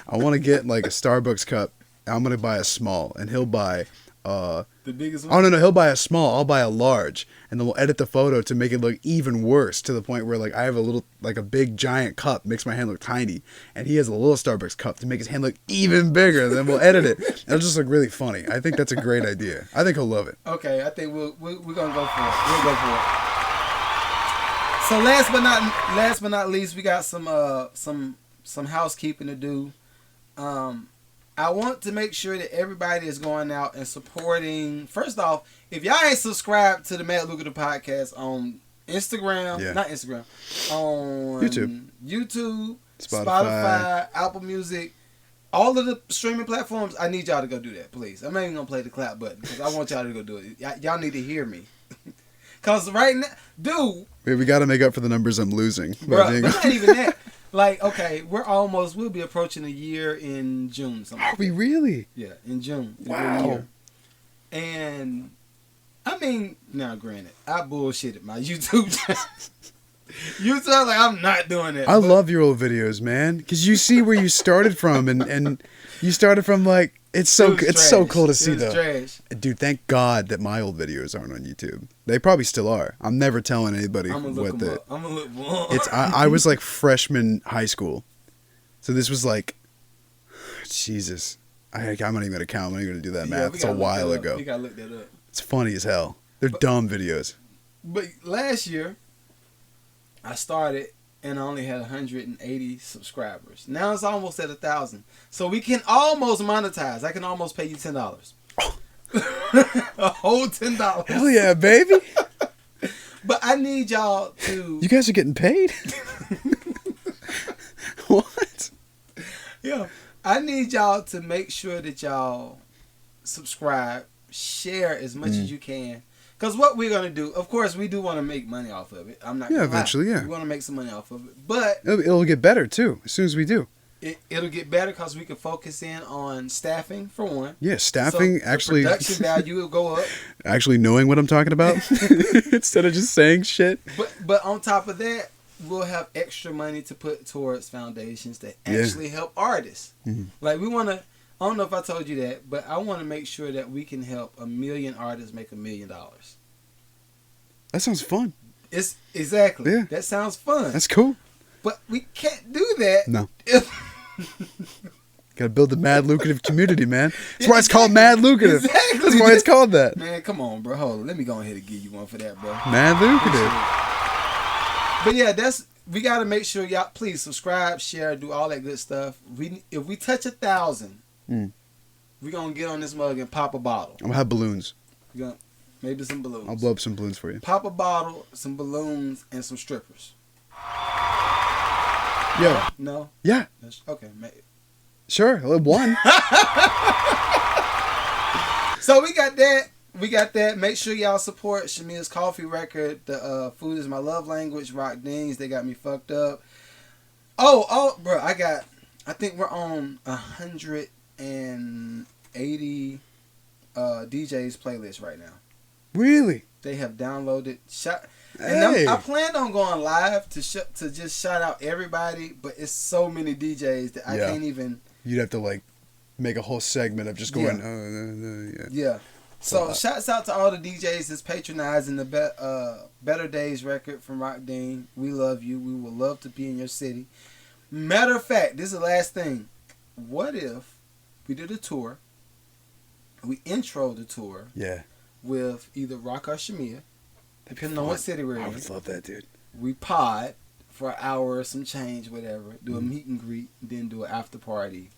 I want to get like a Starbucks cup. I'm gonna buy a small, and he'll buy the biggest one. Oh no, he'll buy a small. I'll buy a large, and then we'll edit the photo to make it look even worse, to the point where like I have a big giant cup makes my hand look tiny, and he has a little Starbucks cup to make his hand look even bigger. And then we'll edit it. It'll just look really funny. I think that's a great idea. I think he'll love it. Okay, I think we're gonna go for it. We'll go for it. So last but not least, we got some housekeeping to do. I want to make sure that everybody is going out and supporting. First off, if y'all ain't subscribed to the Mad Lucrative Podcast on Instagram, not Instagram, on YouTube, Spotify, Apple Music, all of the streaming platforms, I need y'all to go do that, please. I'm not even going to play the clap button because I want y'all to go do it. Y'all need to hear me. Because right now, dude. We got to make up for the numbers I'm losing. Bro, but not even that. Like, okay, we'll be approaching a year in June. Are we really? Yeah, in June. Wow. And, I mean, now granted, I bullshitted my YouTube channel. YouTube, like, I'm not doing it. I love your old videos, man. Because you see where you started from, and you started from, like, it's so cool to see, though. Trash. Dude, thank God that my old videos aren't on YouTube. They probably still are. I'm never telling anybody what the. I'm gonna look more. I was like freshman high school, so this was like, Jesus. I'm not even gonna count. I'm not even gonna do that math. It's a while ago. We gotta look that up. It's funny as hell. They're dumb videos. But last year, I started and I only had 180 subscribers. Now it's almost at 1,000. So we can almost monetize. I can almost pay you $10. A whole $10. Hell yeah, baby. But I need y'all to. You guys are getting paid? What? Yeah. I need y'all to make sure that y'all subscribe, share as much as you can. Because what we're going to do, of course, we do want to make money off of it. I'm not going to eventually, lie. We want to make some money off of it. But it'll get better, too, as soon as we do. It'll get better because we can focus in on staffing, for one. Yeah, staffing, so actually. The production value will go up. Actually knowing what I'm talking about instead of just saying shit. But on top of that, we'll have extra money to put towards foundations that actually help artists. Mm-hmm. Like, we want to. I don't know if I told you that, but I want to make sure that we can help 1 million artists make $1 million. That sounds fun. It's exactly. Yeah. That sounds fun. That's cool. But we can't do that. No. Gotta build the Mad Lucrative community, man. That's why it's called Mad Lucrative. Exactly. That's why it's called that. Man, come on, bro. Hold on. Let me go ahead and give you one for that, bro. Mad Lucrative. But yeah, we gotta make sure y'all please subscribe, share, do all that good stuff. If we touch 1,000, We're going to get on this mug and pop a bottle. I'm gonna have balloons. We're gonna, maybe some balloons. I'll blow up some balloons for you. Pop a bottle, some balloons, and some strippers. Yo. No? Yeah. Okay. Sure. One. So we got that. Make sure y'all support Shamia's coffee record. The Food Is My Love Language. Rock Dings. They got me fucked up. Oh, bro. I think we're on 180 DJs playlist right now. Really? They have downloaded. Hey. And I planned on going live to just shout out everybody, but it's so many DJs that I can't even. You'd have to like make a whole segment of just going. Yeah. So shouts out to all the DJs that's patronizing the Better Days record from Rock Dean. We love you. We would love to be in your city. Matter of fact, this is the last thing. What if we did a tour? We intro the tour. Yeah. With either Rock or Shamia, depending on what city we're in. I would love that, dude. We pod for an hour, some change, whatever. Do a meet and greet, then do an after party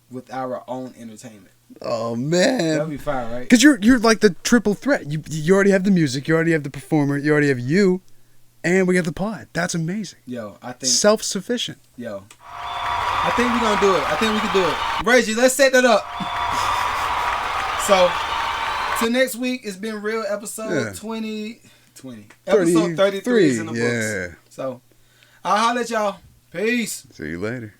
with our own entertainment. Oh man, that'd be fine, right? Because you're like the triple threat. You already have the music, you already have the performer, you already have you, and we got the pod. That's amazing. Yo, I think self-sufficient. Yo, I think we're gonna do it. I think we can do it. Reggie, let's set that up. So, till next week, it's been real. Episode 20. Episode 33 is in the books. So, I'll holler at y'all. Peace. See you later.